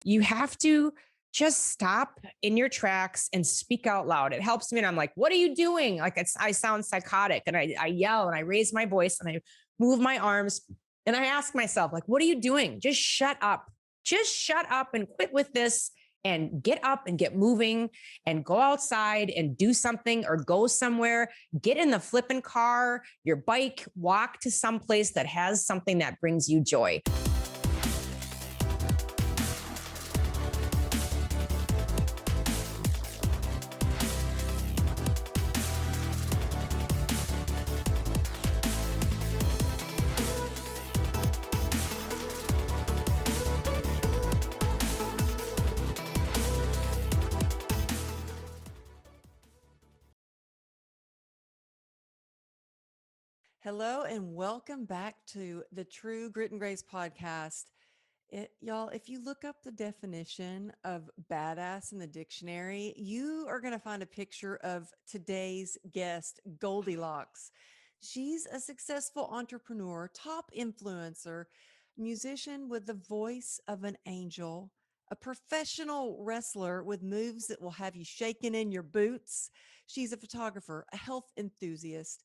You have to just stop in your tracks and speak out loud. It helps me. And I'm like, what are you doing? Like I sound psychotic and I yell and I raise my voice and I move my arms and I ask myself, like, what are you doing? Just shut up. Just shut up and quit with this and get up and get moving and go outside and do something or go somewhere. Get in the flipping car, your bike, walk to some place that has something that brings you joy. Hello and welcome back to the True Grit and Grace podcast. Y'all, if you look up the definition of badass in the dictionary, you are going to find a picture of today's guest, Goldy Locks. She's a successful entrepreneur, top influencer, musician with the voice of an angel, a professional wrestler with moves that will have you shaking in your boots. She's a photographer, a health enthusiast.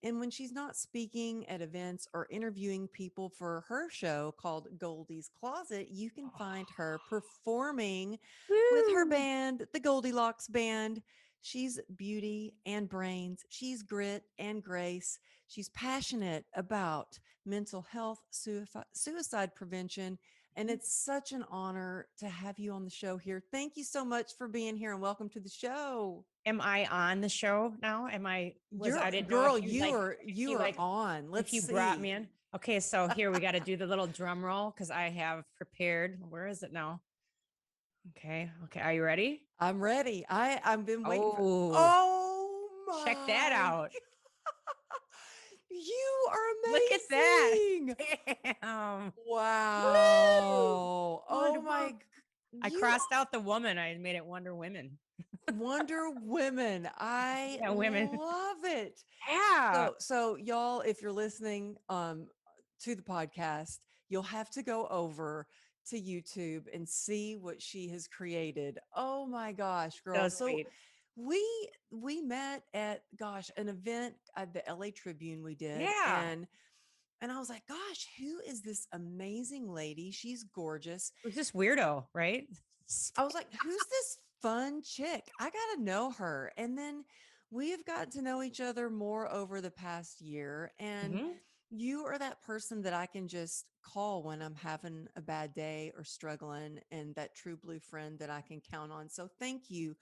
And when she's not speaking at events or interviewing people for her show called Goldie's Closet, you can find her performing with her Woo. band, the Goldy Locks Band. She's beauty and brains. She's grit and grace. She's passionate about mental health, suicide prevention. And it's such an honor to have you on the show here. Thank you so much for being here and welcome to the show. Am I on the show now? I didn't know if Girl, you like, you are on. if Let's you brought see. me in. Okay, so here we got to do the little drum roll because I have prepared. Where is it now? Okay, okay. Are you ready? I'm ready. I've been waiting for. Oh, Oh check that my! out. You Look at that. are amazing. Damn. Woo! Wow. Wonder Oh my! Woman. I You crossed out the woman. I made it Wonder Women. Wonder Women. I Yeah, women. love it. Yeah. So y'all, if you're listening to the podcast, you'll have to go over to YouTube and see what she has created. Oh my gosh, So girl. So sweet. we we met at an event at the LA Tribune we did, Yeah. and I was like, gosh, who is this amazing lady? She's gorgeous. It was just weirdo, right? I was like, who's this fun chick? I got to know her. And then we have gotten to know each other more over the past year. And Mhm. you are that person that I can just call when I'm having a bad day or struggling, and that true blue friend that I can count on. So thank you,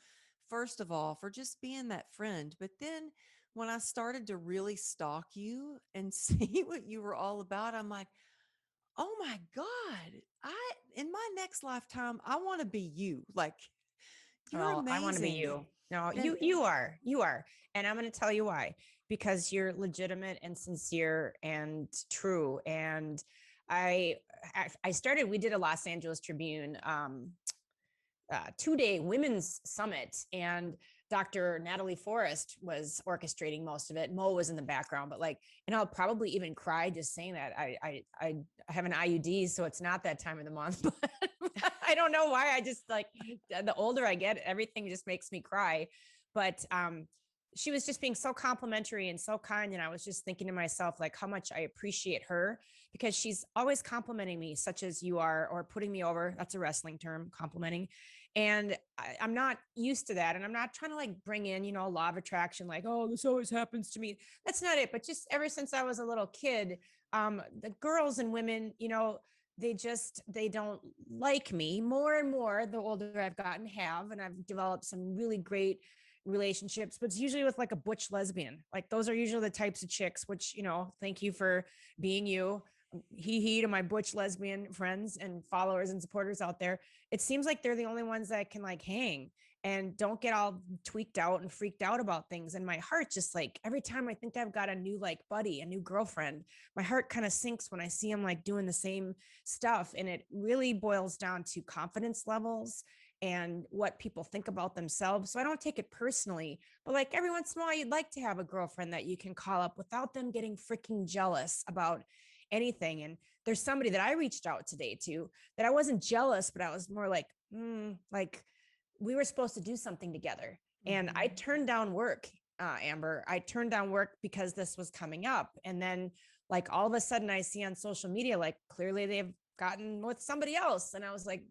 first of all, for just being that friend. But then when I started to really stalk you and see what you were all about, I'm like, oh my God, in my next lifetime, I want to be you. Like, you're Well, I want to be amazing. you. No, And you are. And I'm going to tell you why, because you're legitimate and sincere and true. And I, I started, we did a Los Angeles Tribune, 2-day women's summit, and Dr. Natalie Forrest was orchestrating most of it. Mo was in the background, but like, and I'll probably even cry just saying that. I have an IUD, so it's not that time of the month. But I don't know why. I just like, the older I get, everything just makes me cry. But she was just being so complimentary and so kind. And I was just thinking to myself, like, how much I appreciate her, because she's always complimenting me, such as you are, or putting me over. That's a wrestling term, complimenting. And I'm not used to that. And I'm not trying to like bring in, law of attraction, like, oh, this always happens to me. That's not it. But just ever since I was a little kid, the girls and women, they don't like me. More and more the older I've gotten, and I've developed some really great relationships, but it's usually with like a butch lesbian. Like, those are usually the types of chicks, which, thank you for being you. He to my butch lesbian friends and followers and supporters out there. It seems like they're the only ones that can like hang and don't get all tweaked out and freaked out about things. And my heart just, like, every time I think I've got a new like buddy, a new girlfriend, my heart kind of sinks when I see them like doing the same stuff. And it really boils down to confidence levels and what people think about themselves. So I don't take it personally, but like, every once in a while, you'd like to have a girlfriend that you can call up without them getting freaking jealous about anything. And there's somebody that I reached out today to that I wasn't jealous, but I was more like, like we were supposed to do something together. And I turned down work, Amber. I turned down work because this was coming up. And then like all of a sudden I see on social media, like clearly they've gotten with somebody else. And I was like,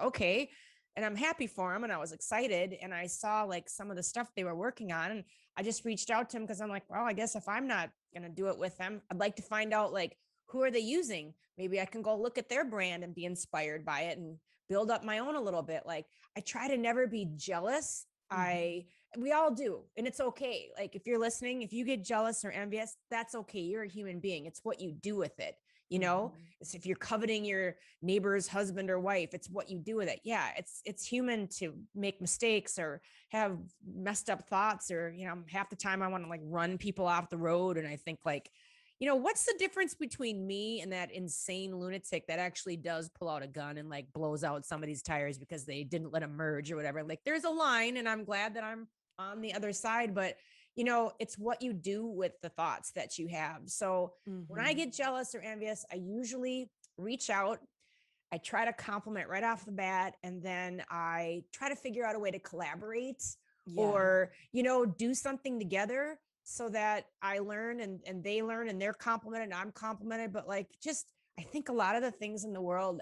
okay. And I'm happy for him. And I was excited. And I saw like some of the stuff they were working on. And I just reached out to him because I'm like, well, I guess if I'm not going to do it with them, I'd like to find out like, who are they using? Maybe I can go look at their brand and be inspired by it and build up my own a little bit. Like I try to never be jealous. We all do. And it's okay. Like if you're listening, if you get jealous or envious, that's okay. You're a human being. It's what you do with it. You know, it's if you're coveting your neighbor's husband or wife, it's what you do with it. Yeah. It's human to make mistakes or have messed up thoughts, or, you know, half the time I want to like run people off the road. And I think like, you know, what's the difference between me and that insane lunatic that actually does pull out a gun and like blows out somebody's tires because they didn't let them merge or whatever? Like there's a line, and I'm glad that I'm on the other side, but you know, it's what you do with the thoughts that you have. So when I get jealous or envious, I usually reach out. I try to compliment right off the bat, and then I try to figure out a way to collaborate or, you know, do something together so that I learn and they learn and they're complimented and I'm complimented. But like, just, I think a lot of the things in the world,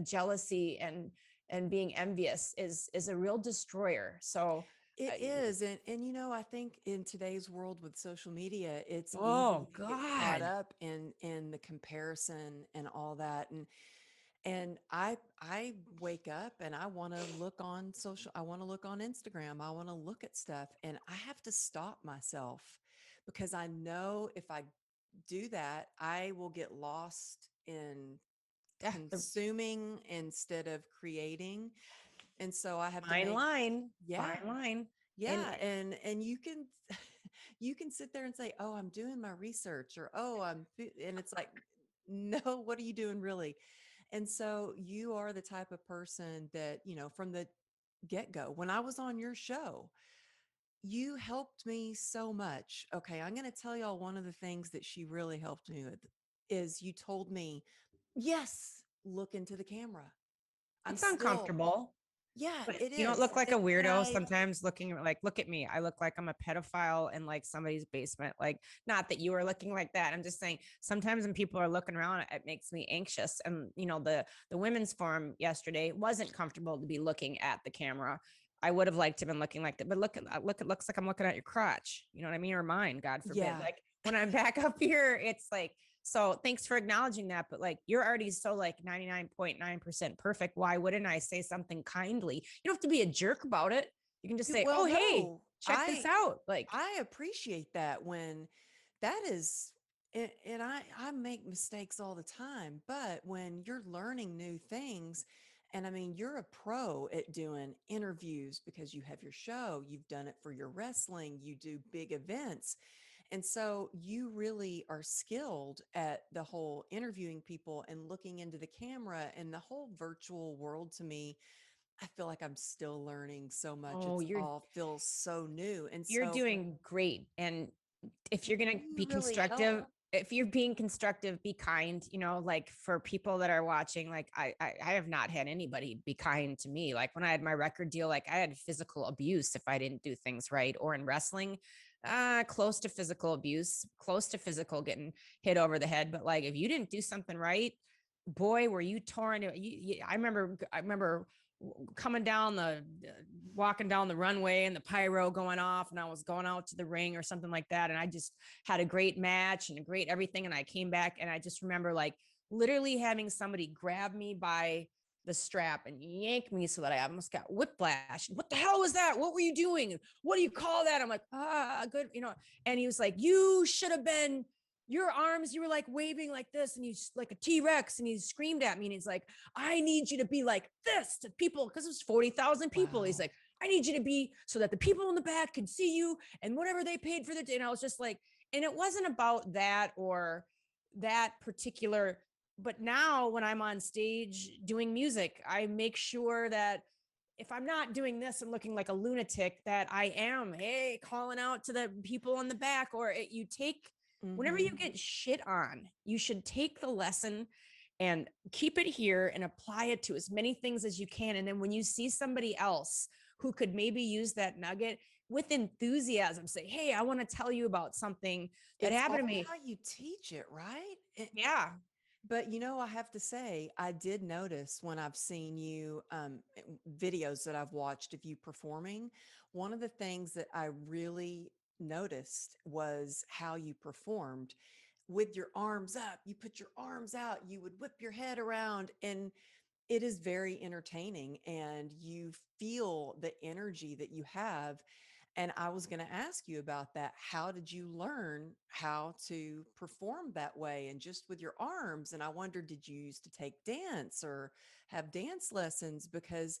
jealousy and being envious is a real destroyer. So it is. And, you know, I think in today's world with social media, it's easy oh to get caught God. up in the comparison and all that. And I wake up and I want to look on social, I want to look on Instagram, I want to look at stuff, and I have to stop myself because I know if I do that, I will get lost in The consuming instead of creating. And so I have to fine make, line, yeah, fine line. And yeah. And you can, you can sit there and say, oh, I'm doing my research, or, oh, and it's like, no, what are you doing really? And so you are the type of person that, you know, from the get go, when I was on your show, you helped me so much. Okay. I'm going to tell y'all one of the things that she really helped me with is you told me, yes, look into the camera. I'm it's still, uncomfortable. yeah, But it you don't is. look like a And weirdo I, sometimes looking like, look at me. I look like I'm a pedophile in like somebody's basement. Like, not that you are looking like that. I'm just saying sometimes when people are looking around, it makes me anxious. And, you know, the women's forum yesterday wasn't comfortable to be looking at the camera. I would have liked to have been looking like that, but look, it looks like I'm looking at your crotch. You know what I mean? Or mine, God forbid. yeah, Like when I'm back up here, it's like, so thanks for acknowledging that. But like, you're already so like 99.9% perfect. Why wouldn't I say something kindly? You don't have to be a jerk about it. You can just say, well, oh, hey, no, check this out. Like, I appreciate that when that is, and I make mistakes all the time, but when you're learning new things, and I mean, you're a pro at doing interviews because you have your show, you've done it for your wrestling, you do big events. And so you really are skilled at the whole interviewing people and looking into the camera, and the whole virtual world to me, I feel like I'm still learning so much. oh, It's all feels so new. And you're so doing great. And if you're going to you be really help. constructive, if you're being constructive, be kind, you know, like for people that are watching, like I have not had anybody be kind to me. Like when I had my record deal, like I had physical abuse if I didn't do things right, or in wrestling, close to physical abuse, close to physical getting hit over the head. But like, if you didn't do something right, boy, were you torn. I remember coming down walking down the runway and the pyro going off, and I was going out to the ring or something like that. And I just had a great match and a great everything. And I came back and I just remember like literally having somebody grab me by the strap and yank me so that I almost got whiplash. What the hell was that? What were you doing? What do you call that? I'm like, good, you know. And he was like, you should have been, your arms, you were like waving like this, and he's like a T-Rex, and he screamed at me, and he's like, I need you to be like this to people, because it was 40,000 people. He's Wow. like, I need you to be so that the people in the back can see you and whatever they paid for the day. And I was just like, and it wasn't about that or that particular, but now when I'm on stage doing music, I make sure that if I'm not doing this and looking like a lunatic, that I am, hey, calling out to the people in the back, or you take Whenever you Mm-hmm. get shit on, you should take the lesson and keep it here and apply it to as many things as you can. And then when you see somebody else who could maybe use that nugget with enthusiasm, say, hey, I want to tell you about something that It's happened to all me. how you teach it, right? Yeah. But I have to say, I did notice when I've seen you, videos that I've watched of you performing, one of the things that I really noticed was how you performed with your arms up. You put your arms out, you would whip your head around, and it is very entertaining. And you feel the energy that you have. And I was going to ask you about that. How did you learn how to perform that way and just with your arms? And I wondered, did you used to take dance or have dance lessons? Because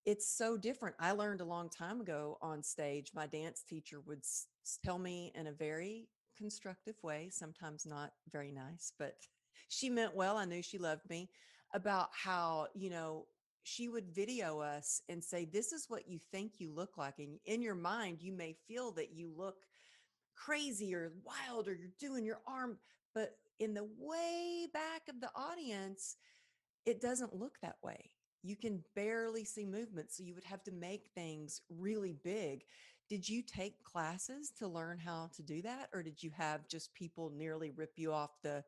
it's so different. I learned a long time ago on stage, my dance teacher would tell me in a very constructive way, sometimes not very nice, but she meant well. I knew she loved me, about how, she would video us and say, this is what you think you look like. And in your mind, you may feel that you look crazy or wild or you're doing your arm, but in the way back of the audience, it doesn't look that way. You can barely see movement. So you would have to make things really big. Did you take classes to learn how to do that? Or did you have just people nearly rip you off the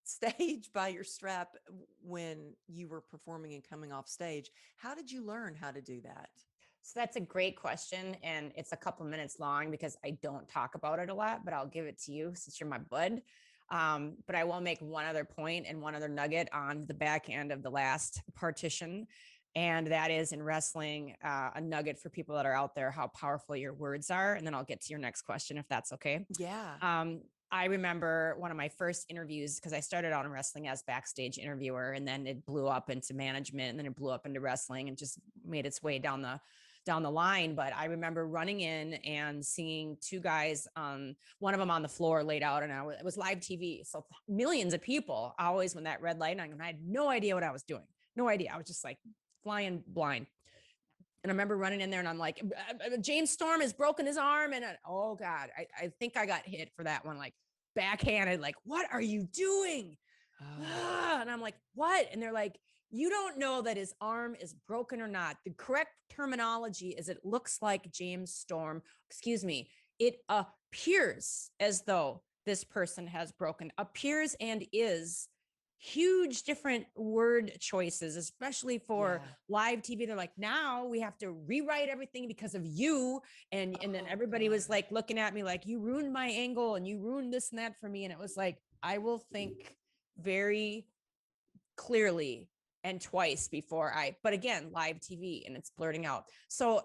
stage by your strap when you were performing and coming off stage? How did you learn how to do that? So that's a great question. And it's a couple minutes long because I don't talk about it a lot, but I'll give it to you since you're my bud. But I will make one other point and one other nugget on the back end of the last partition. And that is in wrestling, a nugget for people that are out there, how powerful your words are. And then I'll get to your next question if that's okay. Yeah. Um, I remember one of my first interviews because I started out in wrestling as backstage interviewer, and then it blew up into management, and then it blew up into wrestling, and just made its way down the line. But I remember running in and seeing two guys, one of them on the floor laid out, and it was live TV, so millions of people. Always when that red light on, and I had no idea what I was doing, no idea. I was just like flying blind. And I remember running in there and I'm like, James Storm has broken his arm. And oh God, I think I got hit for that one, like backhanded, like, what are you doing? Oh, And I'm like, what? And they're like, you don't know that his arm is broken or not. The correct terminology is it looks like James Storm, excuse me, it appears as though this person has broken, appears and is huge different word choices, especially for yeah. live TV. They're like, now we have to rewrite everything because of you. And then Oh, everybody was God. like looking at me like, you ruined my angle and you ruined this and that for me. And it was like, I will think very clearly and twice before but again, live TV and it's blurting out. So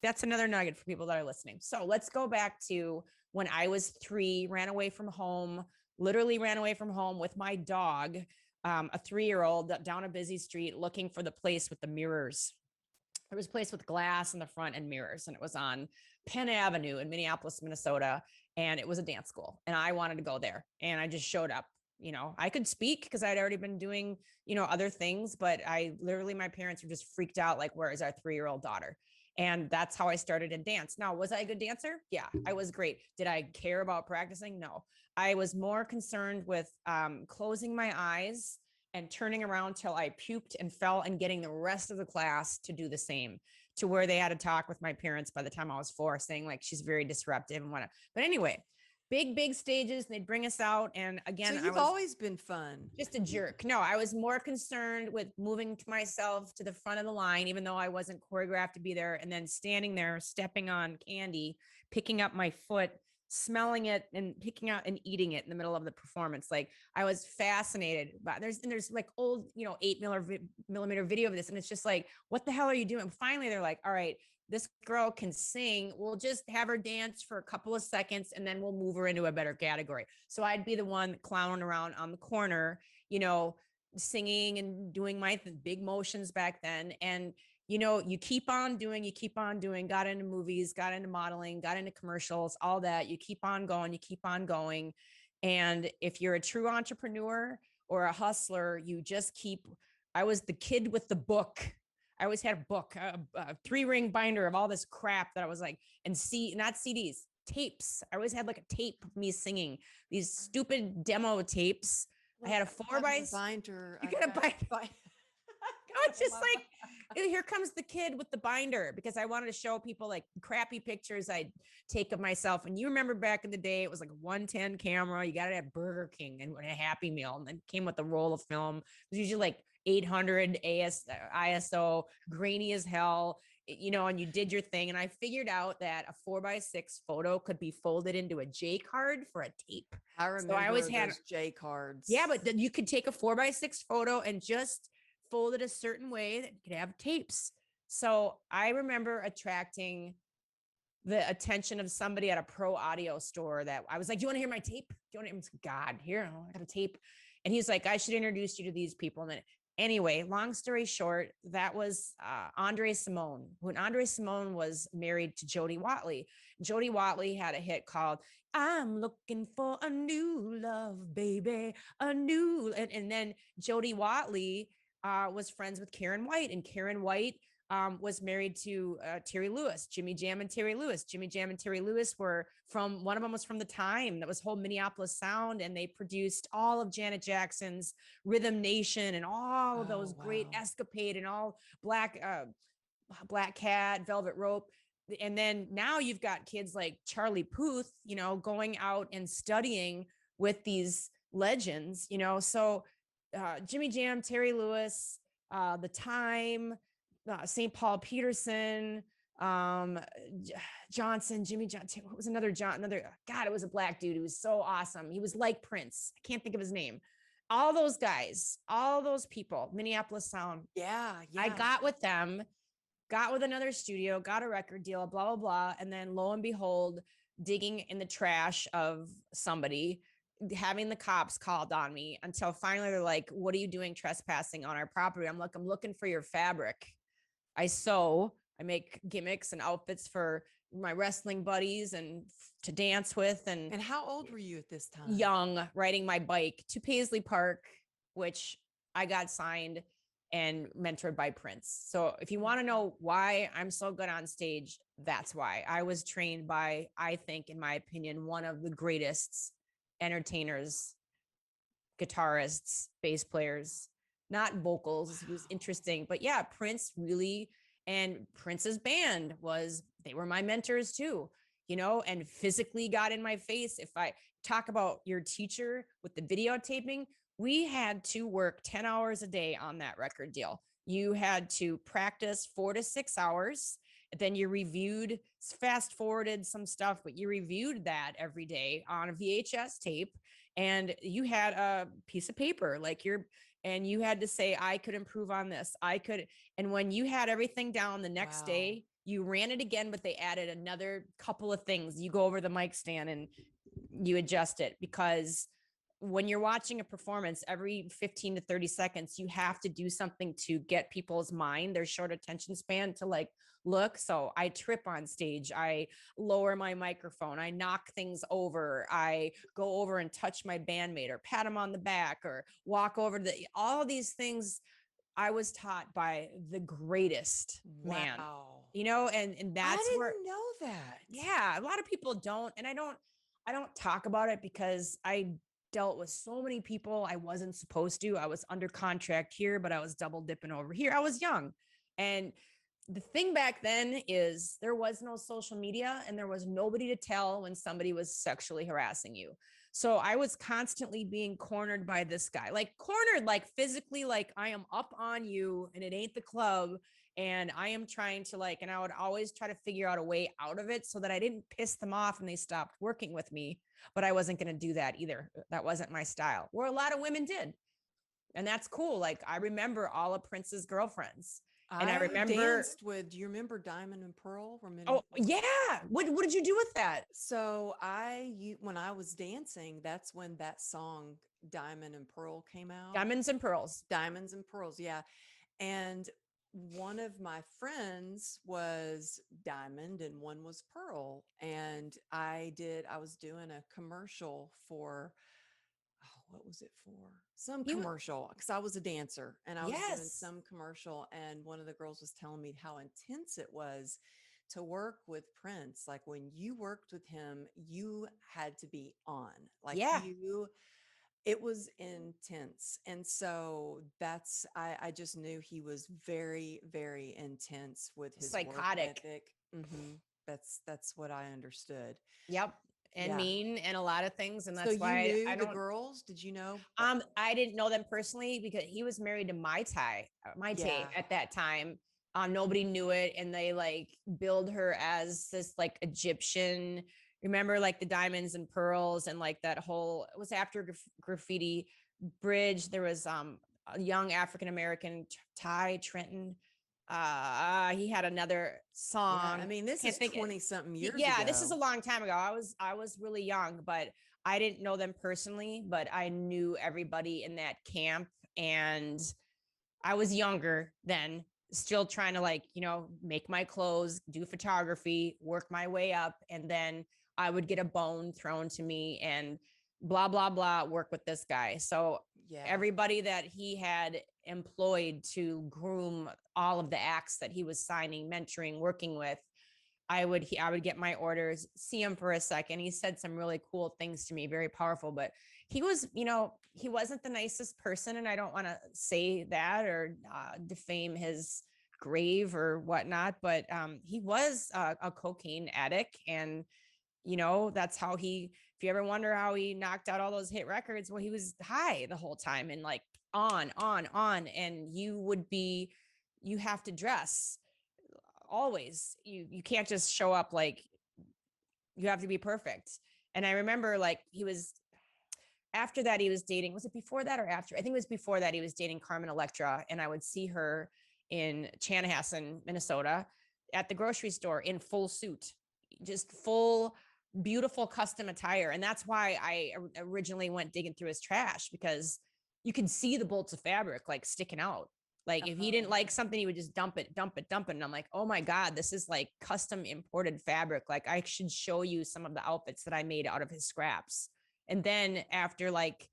that's another nugget for people that are listening. So let's go back to when I was 3, ran away from home, literally ran away from home with my dog, a 3-year-old down a busy street looking for the place with the mirrors. There was a place with glass in the front and mirrors, and it was on Penn Avenue in Minneapolis, Minnesota. And it was a dance school, and I wanted to go there. And I just showed up. I could speak because I'd already been doing, other things, but my parents were just freaked out. Like, where is our 3-year-old daughter? And that's how I started in dance. Now, was I a good dancer? Yeah, I was great. Did I care about practicing? No. I was more concerned with closing my eyes and turning around till I puked and fell, and getting the rest of the class to do the same, to where they had to talk with my parents by the time I was 4, saying like, she's very disruptive and whatnot. But anyway, big stages, and they'd bring us out. And So again, I you've was always been fun. just a jerk. No, I was more concerned with moving to myself to the front of the line, even though I wasn't choreographed to be there, and then standing there, stepping on candy, picking up my foot, smelling it, and picking out and eating it in the middle of the performance. Like, I was fascinated. But there's like old, 8 millimeter video of this, and it's just like, what the hell are you doing? Finally, they're like, all right, this girl can sing. We'll just have her dance for a couple of seconds, and then we'll move her into a better category. So I'd be the one clowning around on the corner, singing and doing my big motions back then. And, you keep on doing, got into movies, got into modeling, got into commercials, all that. You keep on going. And if you're a true entrepreneur or a hustler, I was the kid with the book. I always had a book, a 3-ring binder of all this crap that I was like, not CDs, tapes. I always had like a tape of me singing these stupid demo tapes. I Look, had a I four have by. the binder. You I've gotta got buy. the binder. Oh, it's just like, here comes the kid with the binder, because I wanted to show people like crappy pictures I'd take of myself. And you remember back in the day, it was like a 110 camera. You got it at Burger King and a Happy Meal, and then came with a roll of film. It was usually like 800 ISO, grainy as hell, and you did your thing. And I figured out that a 4x6 photo could be folded into a J card for a tape. I So I always remember had those J cards. Yeah, but you could take a 4x6 photo and just fold it a certain way that you could have tapes. So I remember attracting the attention of somebody at a pro audio store that I was like, "Do you want to hear my tape? Do you want to hear?" God, here, I have a tape. And he's like, "I should introduce you to these people." And then anyway, long story short, that was Andre Simone. When Andre Simone was married to Jody Watley, Jody Watley had a hit called "I'm Looking for a New Love, Baby," and then Jody Watley was friends with Karen White, and Karen White was married to Terry Lewis, Jimmy Jam and Terry Lewis. Jimmy Jam and Terry Lewis were one of them was from the time that was whole Minneapolis sound, and they produced all of Janet Jackson's Rhythm Nation and all of those great Escapade and all Black Cat, Velvet Rope. And then now you've got kids like Charlie Puth, going out and studying with these legends, so Jimmy Jam, Terry Lewis, the time, St. Paul Peterson, Johnson, Jimmy Johnson. What was another God, it was a black dude. He was so awesome. He was like Prince. I can't think of his name. All those guys, all those people, Minneapolis Sound. Yeah. I got with them, got with another studio, got a record deal, blah, blah, blah. And then lo and behold, digging in the trash of somebody, having the cops called on me, until finally they're like, "What are you doing trespassing on our property?" I'm like, "I'm looking for your fabric. I sew, I make gimmicks and outfits for my wrestling buddies and to dance with." And how old were you at this time? Young, riding my bike to Paisley Park, which I got signed and mentored by Prince. So if you want to know why I'm so good on stage, that's why. I was trained by, I think, in my opinion, one of the greatest entertainers, guitarists, bass players, not vocals. He was interesting, but yeah, Prince really, and Prince's band they were my mentors too, and physically got in my face. If I talk about your teacher with the videotaping, we had to work 10 hours a day on that record deal. You had to practice 4 to 6 hours. Then you reviewed, fast forwarded some stuff, but you reviewed that every day on a VHS tape. And you had a piece of paper and you had to say, "I could improve on this. I could." And when you had everything down the next day, you ran it again, but they added another couple of things. You go over the mic stand and you adjust it, because when you're watching a performance, every 15 to 30 seconds, you have to do something to get people's mind, their short attention span, to look. So I trip on stage. I lower my microphone. I knock things over. I go over and touch my bandmate or pat him on the back or walk over to all of these things. I was taught by the greatest man, and that's I where, didn't know that. yeah, a lot of people don't. And I don't talk about it because I dealt with so many people I wasn't supposed to. I was under contract here, but I was double dipping over here. I was young. And the thing back then is there was no social media, and there was nobody to tell when somebody was sexually harassing you. So I was constantly being cornered by this guy, cornered, physically, I am up on you and it ain't the club. And I am trying to and I would always try to figure out a way out of it so that I didn't piss them off and they stopped working with me. But I wasn't going to do that either. That wasn't my style, where a lot of women did. And that's cool. I remember all of Prince's girlfriends. And I remember danced with, do you remember Diamond and Pearl? Oh yeah. What did you do with that? So when I was dancing, that's when that song Diamond and Pearl came out. Diamonds and Pearls. Diamonds and Pearls. Yeah. And one of my friends was Diamond and one was Pearl. And I was doing a commercial for, what was it for? Some commercial, because I was a dancer and I was doing some commercial. And one of the girls was telling me how intense it was to work with Prince, like when you worked with him, you had to be on. Like Yeah. it was intense. And so I just knew he was very, very intense with his work Psychotic. ethic. That's what I understood. Yep. And Yeah. mean and a lot of things. And So that's you why knew I the don't, girls? Did you know? I didn't know them personally because he was married to my Yeah. Tay at that time. Nobody knew it. And they like billed her as this like Egyptian, remember like the diamonds and pearls and like that whole, it was after graffiti bridge. There was a young African-American, Ty Trenton. He had another Yeah. I song. mean, this Can't is think. 20 something years Yeah, this is ago. a long time ago. I was really young, but I didn't know them personally, but I knew everybody in that camp, and I was younger then, still trying to like, make my clothes, do photography, work my way up, and then I would get a bone thrown to me and blah blah blah, work with this guy. So Yeah. everybody that he had employed to groom all of the acts that he was signing, mentoring, working with, I would get my orders, see him for a second. He said some really cool things to me, very powerful, but he was, he wasn't the nicest person. And I don't want to say that or defame his grave or whatnot, but he was a cocaine addict. And, that's how if you ever wonder how he knocked out all those hit records, well, he was high the whole time and like on. And you have to dress always. You can't just show up like, you have to be perfect. And I remember like after that he was dating, was it before that or after? I think it was before that he was dating Carmen Electra, and I would see her in Chanhassen, Minnesota at the grocery store in full suit, just full beautiful custom attire. And that's why I originally went digging through his trash, because you can see the bolts of fabric like sticking out. Like if he didn't like something, he would just dump it. And I'm like, oh my God, this is like custom imported fabric. Like I should show you some of the outfits that I made out of his scraps. And then after like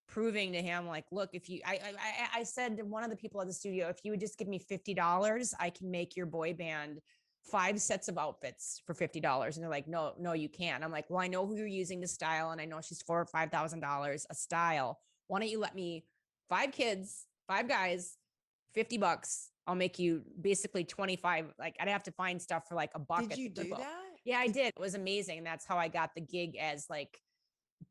proving to him, like, look, if you, I said to one of the people at the studio, if you would just give me $50, I can make your boy band 5 sets of outfits for $50. And they're like, no, you can't. I'm like, well, I know who you're using to style, and I know she's $4,000 or $5,000 a style. Why don't you let me 5 kids, 5 guys, $50? I'll make you basically 25. Like I'd have to find stuff for like a buck. Did you do that? Yeah, I did. It was amazing. And that's how I got the gig as like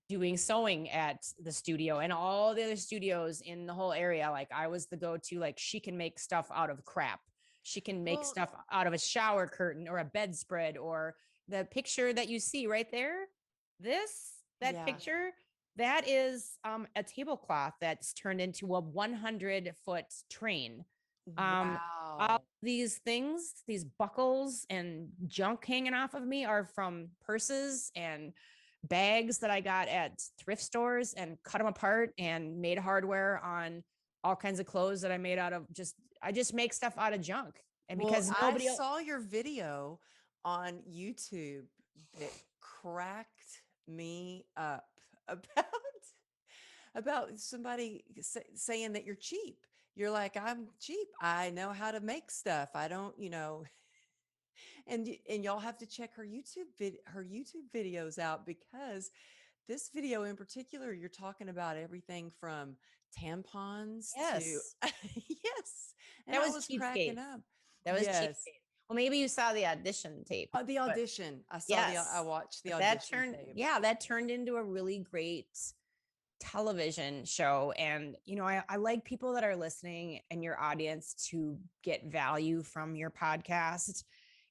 doing sewing at the studio and all the other studios in the whole area. Like I was the go-to, like she can make stuff out of crap. She can make stuff out of a shower curtain or a bedspread, or the picture that you see right there. Picture, that is a tablecloth that's turned into a 100-foot train. All Wow. these things, these buckles and junk hanging off of me, are from purses and bags that I got at thrift stores and cut them apart and made hardware on all kinds of clothes that I made out of I just make stuff out of junk. And because I nobody else, saw your video on YouTube that cracked me up about somebody saying that you're cheap. You're like, I'm cheap. I know how to make stuff. I don't, and y'all have to check her YouTube videos out, because this video in particular, you're talking about everything from tampons to yes, yes, and that I was was cracking cheapskates. up. That was Yes. cheapskate. Well, maybe you saw the audition tape, The but audition. I yes, watched the but audition tape. that turned into a really great television show. And I like people that are listening and your audience to get value from your podcast.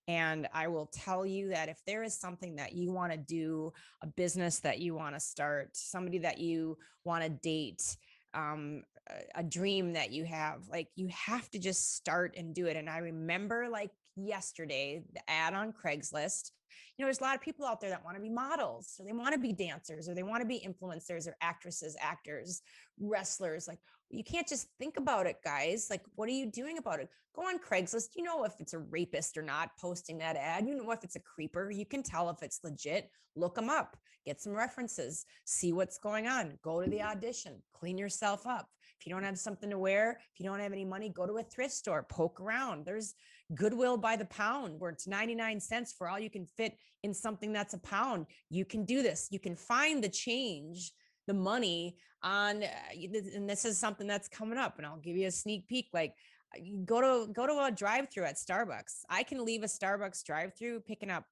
And I will tell you that if there is something that you want to do, a business that you want to start, somebody that you want to date, a dream that you have, like you have to just start and do it. And I remember like yesterday, the ad on Craigslist. There's a lot of people out there that want to be models, or they want to be dancers, or they want to be influencers, or actresses, actors, wrestlers. Like, you can't just think about it, guys. Like, what are you doing about it? Go on Craigslist. You know if it's a rapist or not posting that ad. You know if it's a creeper. You can tell if it's legit. Look them up. Get some references. See what's going on. Go to the audition. Clean yourself up. If you don't have something to wear, if you don't have any money, go to a thrift store. Poke around. There's Goodwill by the pound, where it's 99 cents for all you can fit in something that's a pound. You can do this. You can find the change, the money on, and this is something that's coming up, and I'll give you a sneak peek. Like, go to a drive-through at Starbucks. I can leave a Starbucks drive-through picking up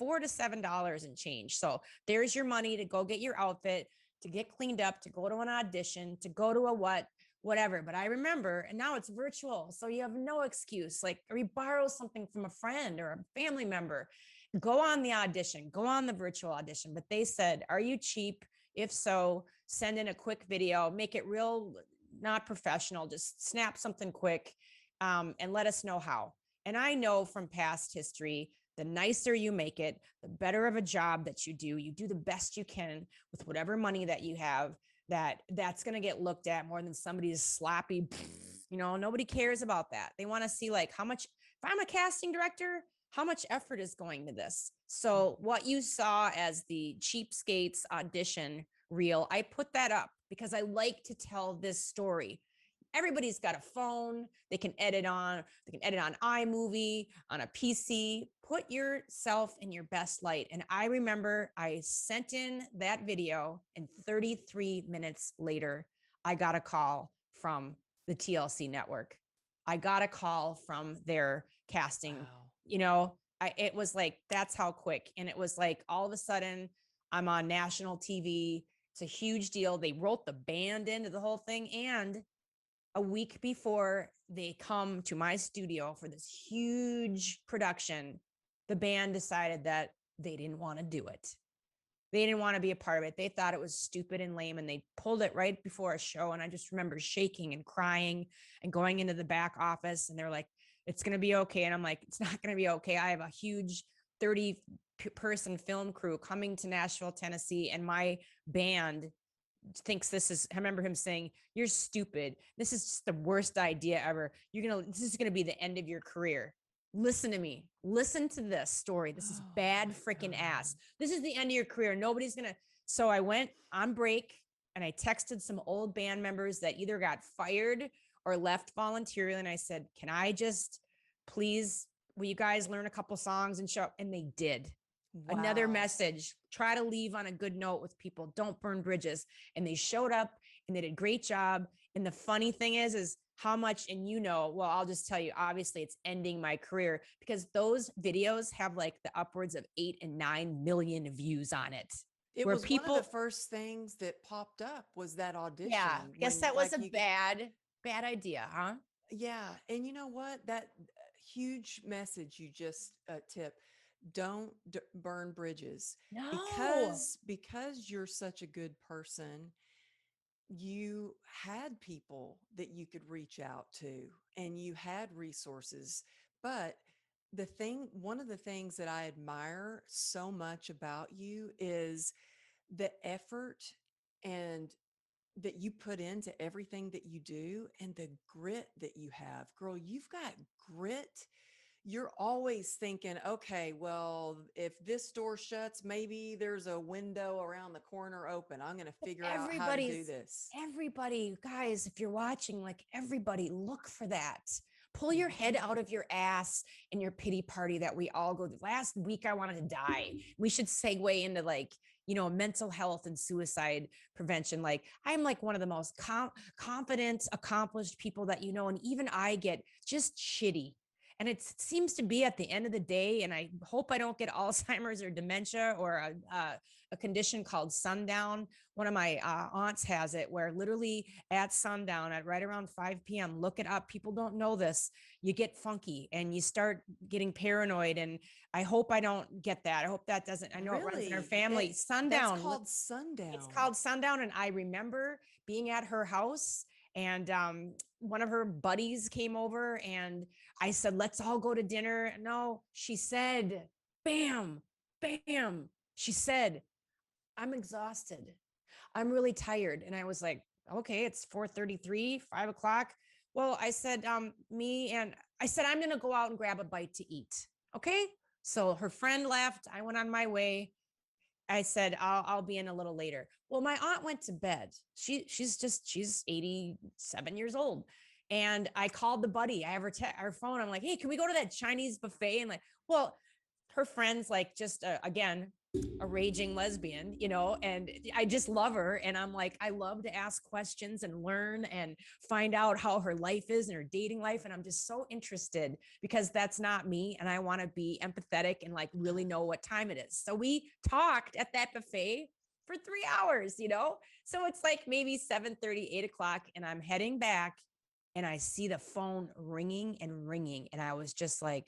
$4 to $7 and change. So there's your money to go get your outfit, to get cleaned up, to go to an audition, to go to a whatever. But I remember, and now it's virtual, so you have no excuse. Like, or you borrow something from a friend or a family member, go on the audition, go on the virtual audition. But they said, are you cheap? If so, send in a quick video, make it real, not professional, just snap something quick, and let us know how. And I know from past history, the nicer you make it, the better of a job that you do the best you can with whatever money that you have, that's going to get looked at more than somebody's sloppy, nobody cares about that. They want to see, like, how much, if I'm a casting director, how much effort is going to this? So what you saw as the cheapskates audition reel, I put that up because I like to tell this story. Everybody's got a phone. They can edit on iMovie, on a PC. Put yourself in your best light. And I remember I sent in that video, and 33 minutes later, I got a call from the TLC network. I got a call from their casting. Wow. It was like, that's how quick. And it was like, all of a sudden I'm on national TV. It's a huge deal. They wrote the band into the whole thing. And a week before they come to my studio for this huge production, the band decided that they didn't want to do it. They didn't want to be a part of it. They thought it was stupid and lame, and they pulled it right before a show. And I just remember shaking and crying and going into the back office, and they're like, it's going to be okay. And I'm like, it's not going to be okay. I have a huge 30-person film crew coming to Nashville, Tennessee, and my band thinks this is, I remember him saying, you're stupid. This is just the worst idea ever. This is going to be the end of your career. Listen to me. Listen to this story. This is bad freaking ass. This is the end of your career. Nobody's going to. So I went on break and I texted some old band members that either got fired or left voluntarily. And I said, can I just, please, will you guys learn a couple songs and show up? And they did. Wow. Another message, try to leave on a good note with people. Don't burn bridges. And they showed up and they did a great job. And the funny thing is how much, and well, I'll just tell you, obviously it's ending my career, because those videos have like the upwards of 8 and 9 million views on it. It was people, one of the first things that popped up was that audition. Yeah, I guess that was a bad idea, huh? Yeah. And you know what? That huge message you just tipped. Don't burn bridges. No. Because you're such a good person, you had people that you could reach out to, and you had resources. But one of the things that I admire so much about you is the effort and that you put into everything that you do, and the grit that you have. Girl, you've got grit. You're always thinking, okay, well, if this door shuts, maybe there's a window around the corner open. I'm going to figure out how to do this. Everybody, guys, if you're watching, like, everybody, look for that. Pull your head out of your ass in your pity party that we all go through. Last week, I wanted to die. We should segue into, like, mental health and suicide prevention. Like, I'm like one of the most confident, accomplished people that and even I get just shitty. And it seems to be at the end of the day, and I hope I don't get Alzheimer's or dementia or a condition called sundown. One of my aunts has it, where literally at sundown, at right around 5 p.m., look it up. People don't know this. You get funky and you start getting paranoid. And I hope I don't get that. I hope that doesn't. I know it runs in our family. Sundown. That's called sundown. It's called sundown. And I remember being at her house, and one of her buddies came over, and I said, let's all go to dinner. No, she said, bam, bam. She said, I'm exhausted. I'm really tired. And I was like, okay, it's 4:33, 5 o'clock. Well, I said, I'm going to go out and grab a bite to eat. Okay. So her friend left. I went on my way. I said, I'll be in a little later. Well, my aunt went to bed. She's 87 years old. And I called the buddy. I have her phone. I'm like, hey, can we go to that Chinese buffet? And like, well, her friend's like just again a raging lesbian, and I just love her. And I'm like, I love to ask questions and learn and find out how her life is and her dating life. And I'm just so interested because that's not me. And I want to be empathetic and like really know what time it is. So we talked at that buffet for 3 hours, So it's like maybe 7:30, 8 o'clock, and I'm heading back and I see the phone ringing and ringing. And I was just like,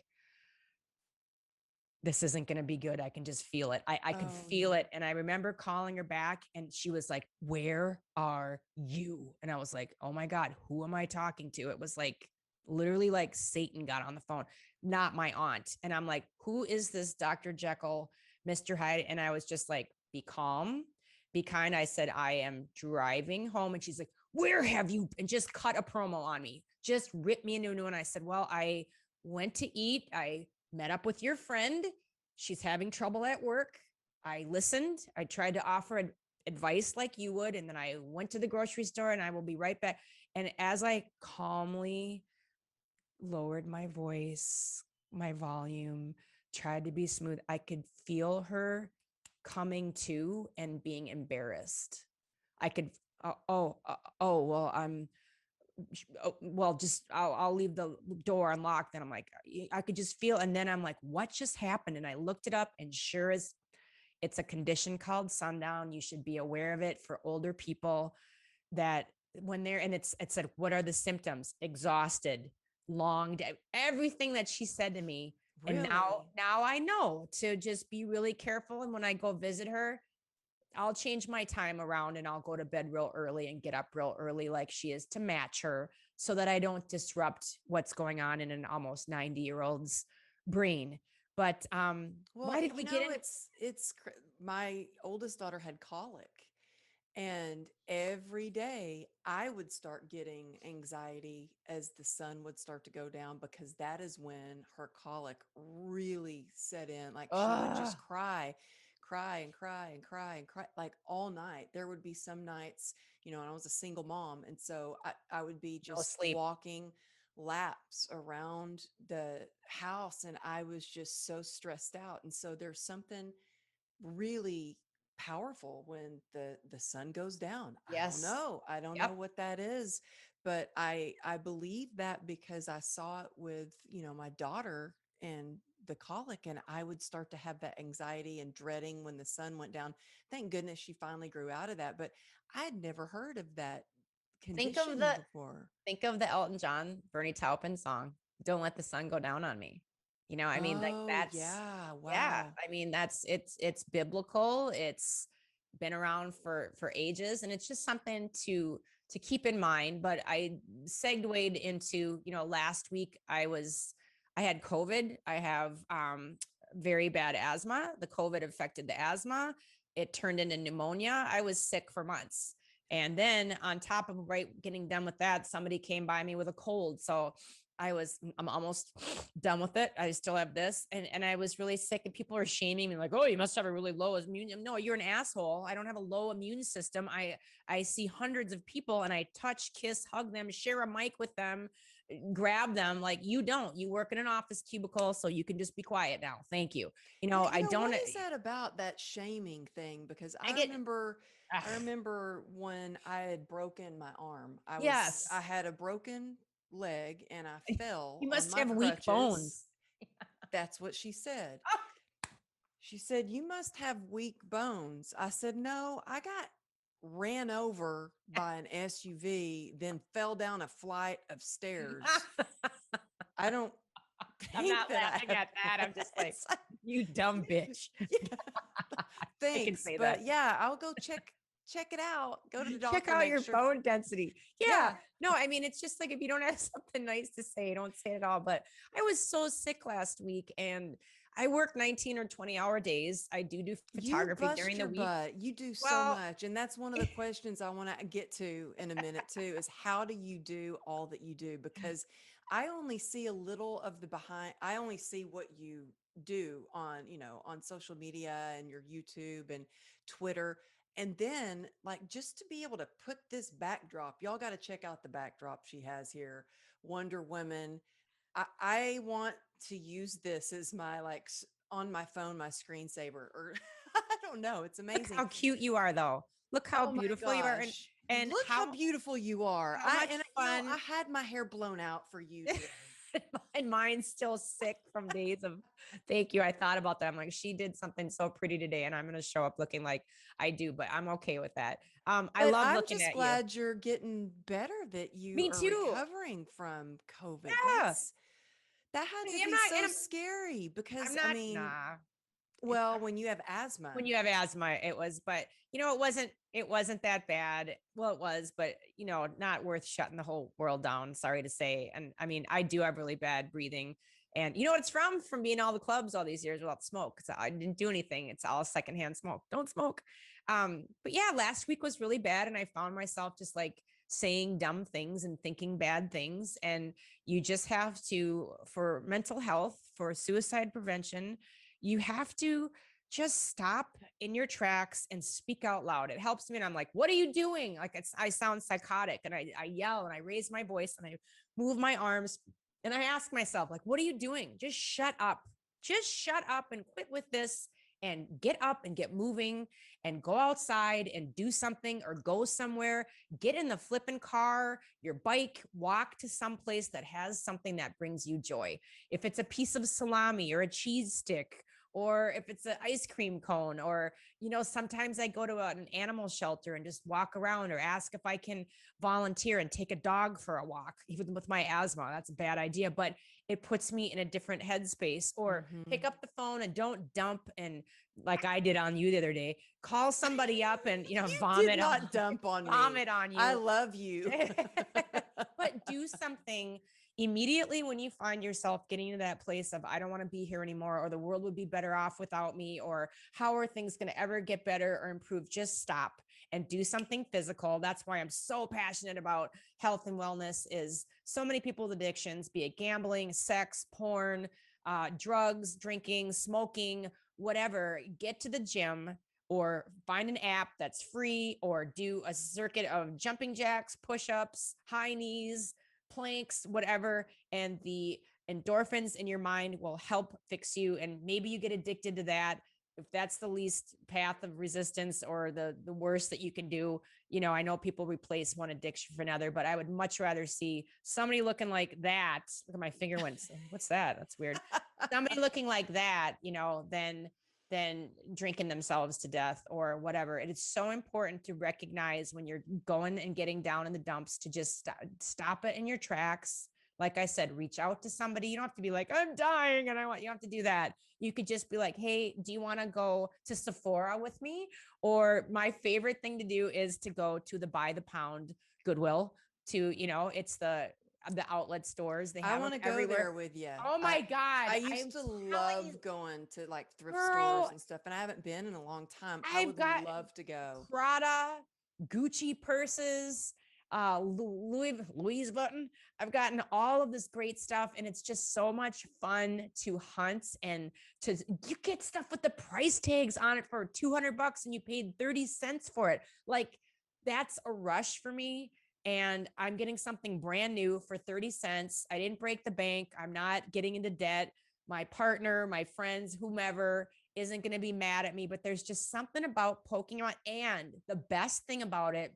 this isn't going to be good. I can just feel it. I could feel it. And I remember calling her back and she was like, where are you? And I was like, oh my God, who am I talking to? It was like literally like Satan got on the phone, not my aunt. And I'm like, who is this Dr. Jekyll, Mr. Hyde? And I was just like, be calm, be kind. I said, I am driving home. And she's like, where have you? And just cut a promo on me, just ripped me a new one. I said, well, I went to eat. I met up with your friend. She's having trouble at work. I listened. I tried to offer advice like you would. And then I went to the grocery store and I will be right back. And as I calmly lowered my voice, my volume, tried to be smooth, I could feel her coming to and being embarrassed. I could, well, well, just I'll leave the door unlocked. And I'm like, I could just feel. And then I'm like, what just happened? And I looked it up, and sure as it's a condition called sundown. You should be aware of it for older people that when they're, and it said, what are the symptoms? Exhausted, long day, everything that she said to me. Really? And now I know to just be really careful. And when I go visit her, I'll change my time around and I'll go to bed real early and get up real early like she is to match her so that I don't disrupt what's going on in an almost 90-year-old's brain. But why did we get in? It's my oldest daughter had colic, and every day I would start getting anxiety as the sun would start to go down, because that is when her colic really set in. Like she would just cry and cry and cry and cry like all night. There would be some nights, and I was a single mom. And so I would be No just sleep. walking laps around the house and I was just so stressed out. And so there's something really powerful when the sun goes down. Yes. I don't know Yep. what that is, but I believe that because I saw it with, my daughter and the colic, and I would start to have that anxiety and dreading when the sun went down. Thank goodness she finally grew out of that, but I had never heard of that Think of condition the before. think of the Elton John, Bernie Taupin song, "Don't Let the Sun Go Down on Me." I mean, like Oh that's, yeah, yeah. wow. I mean, it's biblical. It's been around for ages, and it's just something to keep in mind. But I segued into, last week I had COVID. I have very bad asthma. The COVID affected the asthma. It turned into pneumonia. I was sick for months. And then on top of getting done with that, somebody came by me with a cold. So I'm almost done with it. I still have this. And I was really sick, and people are shaming me like, oh, you must have a really low immune. No, you're an asshole. I don't have a low immune system. I see hundreds of people and I touch, kiss, hug them, share a mic with them, grab them. Like you don't. You work in an office cubicle, so you can just be quiet now. Thank you. I don't. What is that about, that shaming thing? Because I get. I remember when I had broken my arm. I Yes. had a broken leg and I fell You on must my have weak crutches. bones. That's what she said. She said, "You must have weak bones." I said, "No, I got ran over by an SUV, then fell down a flight of stairs. I don't I'm think not that I laughing have." at that. I'm just like, It's like, you dumb bitch. yeah, I can thanks. say that. But yeah, I'll go check it out. Go to the Check doctor, out make your sure. bone density. Yeah. Yeah. No, I mean, it's just like if you don't have something nice to say, don't say it at all. But I was so sick last week, and I work 19 or 20-hour days. I do You photography bust during the your week. butt. You do so Well, much. And that's one of the questions I want to get to in a minute too, is how do you do all that you do? Because I only see a little of the behind. I only see what you do on, on social media and your YouTube and Twitter. And then, like, just to be able to put this backdrop, y'all got to check out the backdrop she has here. Wonder Woman. I want to use this as my, like, on my phone, my screensaver, or I don't know. It's Look amazing. how cute you are, though. Look how Oh my beautiful you are, gosh. and Look how beautiful you are. how much And fun. I had my hair blown out for you today. And mine's still sick from days of thank you. I thought about that. I'm like, she did something so pretty today, and I'm gonna show up looking like I do, but I'm okay with that. I But love I'm looking just at you. glad you're getting better, that you Me are too. recovering from COVID. Yeah. That had to I'm be not, so and scary I'm because, I not, mean, nah. It's well, when you have asthma, when you have asthma, it was, but it wasn't that bad. Well, it was, but not worth shutting the whole world down. Sorry to say. And I mean, I do have really bad breathing. And you know what it's from being all the clubs all these years without smoke. So I didn't do anything. It's all secondhand smoke. Don't smoke. But yeah, last week was really bad. And I found myself just like saying dumb things and thinking bad things. And you just have to, for mental health, for suicide prevention, you have to just stop in your tracks and speak out loud. It helps me. And I'm like, what are you doing? Like I sound psychotic, and I yell and I raise my voice and I move my arms and I ask myself, like, what are you doing? Just shut up. Just shut up and quit with this and get up and get moving and go outside and do something or go somewhere. Get in the flipping car, your bike, walk to some place that has something that brings you joy. If it's a piece of salami or a cheese stick, or if it's an ice cream cone, or sometimes I go to an animal shelter and just walk around, or ask if I can volunteer and take a dog for a walk. Even with my asthma, that's a bad idea, but it puts me in a different headspace. Or hmm pick up the phone and don't dump, and like I did on you the other day, call somebody up and you did vomit on not dump on me. vomit on I you. love you. But do something immediately when you find yourself getting to that place of, I don't want to be here anymore, or the world would be better off without me, or how are things going to ever get better or improve. Just stop and do something physical. That's why I'm so passionate about health and wellness. Is so many people with addictions, be it gambling, sex, porn, drugs, drinking, smoking, whatever, get to the gym or find an app that's free, or do a circuit of jumping jacks, push-ups, high knees, planks, whatever. And the endorphins in your mind will help fix you. And maybe you get addicted to that. If that's the least path of resistance, or the worst that you can do, I know people replace one addiction for another, but I would much rather see somebody looking like that. Look at my finger went, what's that? That's weird. Somebody looking like that, than drinking themselves to death or whatever. It is so important to recognize when you're going and getting down in the dumps to just stop it in your tracks. Like I said, reach out to somebody. You don't have to be like, I'm dying and you don't have to do that. You could just be like, hey, do you want to go to Sephora with me? Or my favorite thing to do is to go to the By the Pound Goodwill, to, it's the outlet stores. They I have them want to go everywhere. there with you. Oh my God. I I used am to telling you, love going to, like, thrift stores girl, and stuff, and I haven't been in a long time. I I've would got love to go. Prada, Gucci purses, Louis Vuitton. I've gotten all of this great stuff, and it's just so much fun to hunt, and you get stuff with the price tags on it for $200 and you paid 30 cents for it. Like, that's a rush for me. And I'm getting something brand new for 30 cents. I didn't break the bank. I'm not getting into debt. My partner, my friends, whomever isn't going to be mad at me, but there's just something about poking around. And the best thing about it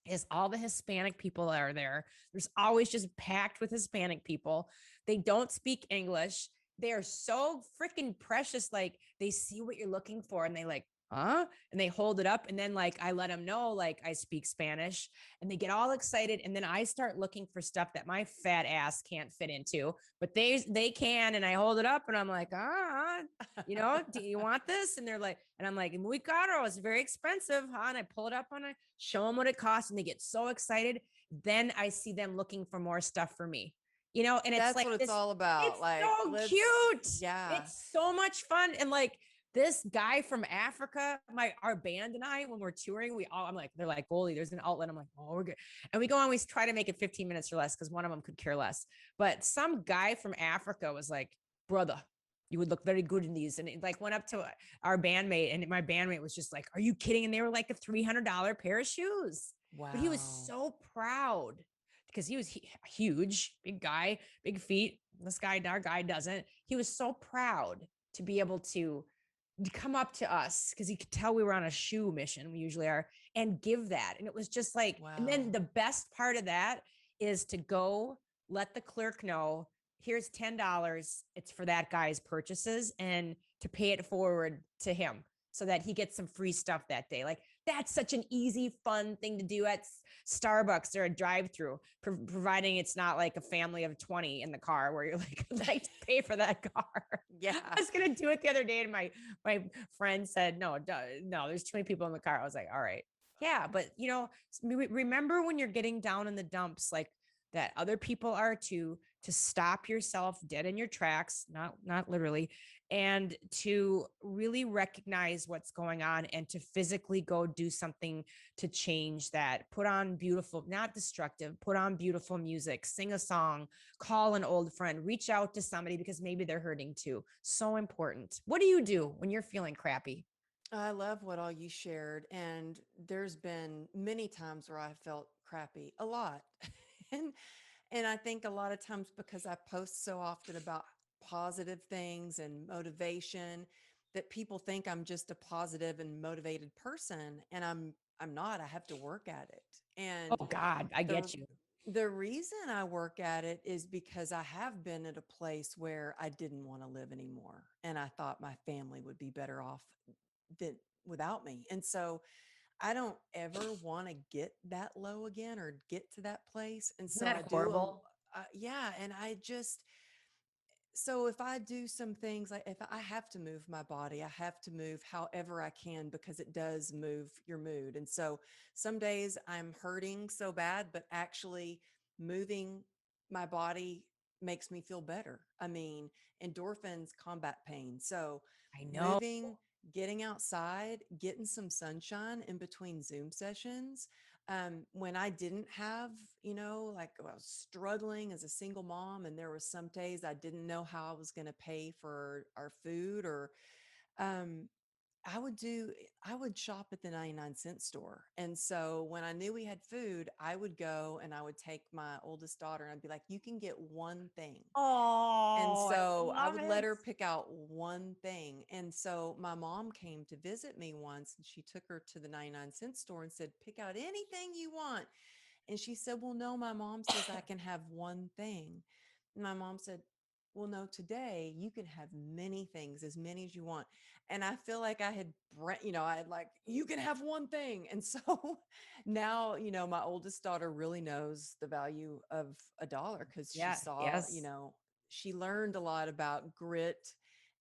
is all the Hispanic people that are there. There's always just packed with Hispanic people. They don't speak English. They are so freaking precious. Like, they see what you're looking for and they like, huh? And they hold it up. And then like, I let them know, like, I speak Spanish, and they get all excited. And then I start looking for stuff that my fat ass can't fit into, but they can. And I hold it up and I'm like, do you want this? And they're like, and I'm like, muy caro, it's very expensive, huh? And I pull it up and I show them what it costs, and they get so excited. Then I see them looking for more stuff for me, and it's That's like what it's this, all about. it's Like, so let's, cute. yeah. It's so much fun. And like, this guy from Africa, our band and I, when we're touring, I'm like, they're like, Goldie, there's an outlet. I'm like, oh, we're good. And we go on, we try to make it 15 minutes or less, because one of them could care less. But some guy from Africa was like, brother, You would look very good in these. And it like went up to our bandmate, and my bandmate was just like, are you kidding? And they were like a $300 pair of shoes. But he was Wow. so proud because he was huge, big guy, big feet. This guy, our guy doesn't. He was so proud to be able to come up to us because he could tell we were on a shoe mission. We usually are, and give that. And it was just like, and then Wow. the best part of that is to go let the clerk know, here's $10. It's for that guy's purchases, and to pay it forward to him so that he gets some free stuff that day. Like that's such an easy, fun thing to do at Starbucks or a drive-through, providing it's not like a family of 20 in the car where you're like, I'd like to pay for that car. Yeah. I was gonna do it the other day, and my friend said, no, no, there's too many people in the car. I was like, all right, yeah, but remember when you're getting down in the dumps, like that other people are too, to stop yourself dead in your tracks, not literally, and to really recognize what's going on and to physically go do something to change that. Put on beautiful, not destructive, put on beautiful music, sing a song, call an old friend, reach out to somebody because maybe they're hurting too. So important. What do you do when you're feeling crappy? I love what all you shared. And there's been many times where I felt crappy, a lot. and and I think a lot of times because I post so often about positive things and motivation that people think I'm just a positive and motivated person. And I'm not. I have to work at it. And Oh God, I the get you. the reason I work at it is because I have been at a place where I didn't want to live anymore. And I thought my family would be better off than without me. And so I don't ever want to get that low again or get to that place. And Isn't so I that do horrible? yeah, and I just so if I do some things, like if I have to move my body, I have to move however I can because it does move your mood. And so some days I'm hurting so bad, but actually moving my body makes me feel better. I mean, endorphins combat pain. So I know. moving, getting outside, getting some sunshine in between Zoom sessions, when I didn't have, like I was struggling as a single mom, and there were some days I didn't know how I was going to pay for our food, or um, I would do, I would shop at the 99-cent store. And so when I knew we had food, I would go and I would take my oldest daughter and I'd be like, you can get one thing. And Oh, I so I love would let it. her pick out one thing. And so my mom came to visit me once and she took her to the 99-cent store and said, pick out anything you want. And she said, well, no, my mom says I can have one thing. And my mom said, well, no, today you can have many things, as many as you want. And I feel like I had, I had like, you can have one thing. And so now, my oldest daughter really knows the value of a dollar because she Yeah. saw, Yes. she learned a lot about grit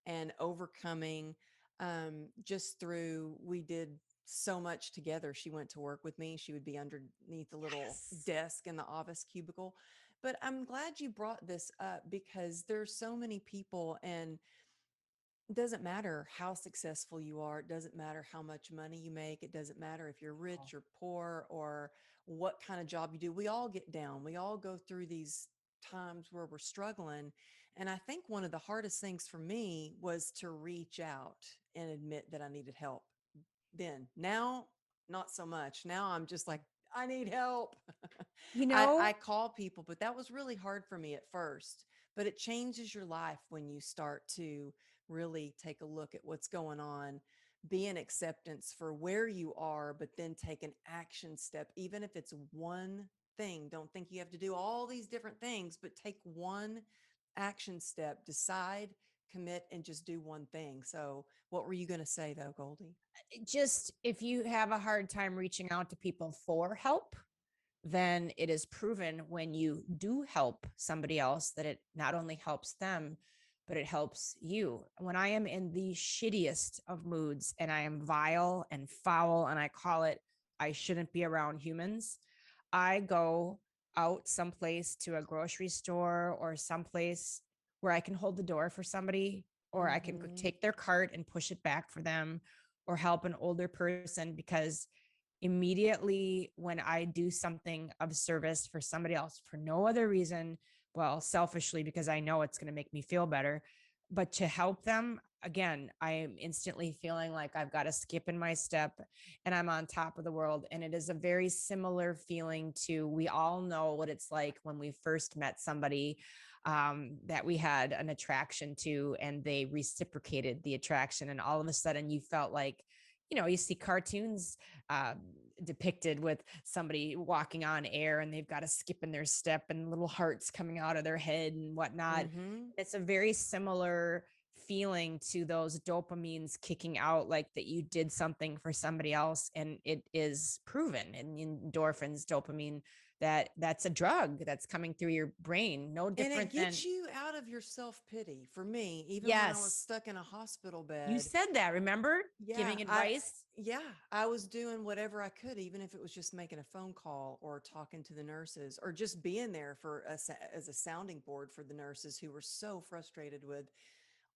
and overcoming just through, we did so much together. She went to work with me. She would be underneath the little Yes. desk in the office cubicle. But I'm glad you brought this up because there's so many people, and it doesn't matter how successful you are. It doesn't matter how much money you make. It doesn't matter if you're Oh, rich or poor or what kind of job you do. We all get down. We all go through these times where we're struggling. And I think one of the hardest things for me was to reach out and admit that I needed help. Then now, not so much. Now I'm just like, I need help. you I know, call people, but that was really hard for me at first. But it changes your life when you start to really take a look at what's going on, be in acceptance for where you are, but then take an action step, even if it's one thing. Don't think you have to do all these different things, but take one action step, decide, commit, and just do one thing. So, what were you going to say though, Goldie? just if you have a hard time reaching out to people for help, then it is proven when you do help somebody else that it not only helps them, but it helps you. When I am in the shittiest of moods and I am vile and foul and I call it, I shouldn't be around humans, I go out someplace to a grocery store or someplace where I can hold the door for somebody, or I can Mm-hmm. take their cart and push it back for them, or help an older person, because immediately when I do something of service for somebody else for no other reason, well, selfishly, because I know it's going to make me feel better, but to help them, again, I am instantly feeling like I've got a skip in my step and I'm on top of the world. And it is a very similar feeling to, we all know what it's like when we first met somebody that we had an attraction to, and they reciprocated the attraction. And all of a sudden you felt like, you see cartoons uh, depicted with somebody walking on air and they've got a skip in their step and little hearts coming out of their head and whatnot. Mm-hmm. It's a very similar feeling to those dopamines kicking out, like that you did something for somebody else. And it is proven in endorphins, dopamine, that that's a drug that's coming through your brain, no And it different than. gets you out of your self pity. For me, even when I was Yes, stuck in a hospital you bed, said that, remember, yeah, giving advice. I was doing whatever I could, even if it was just making a phone call or talking to the nurses or just being there as a sounding board for the nurses who were so frustrated with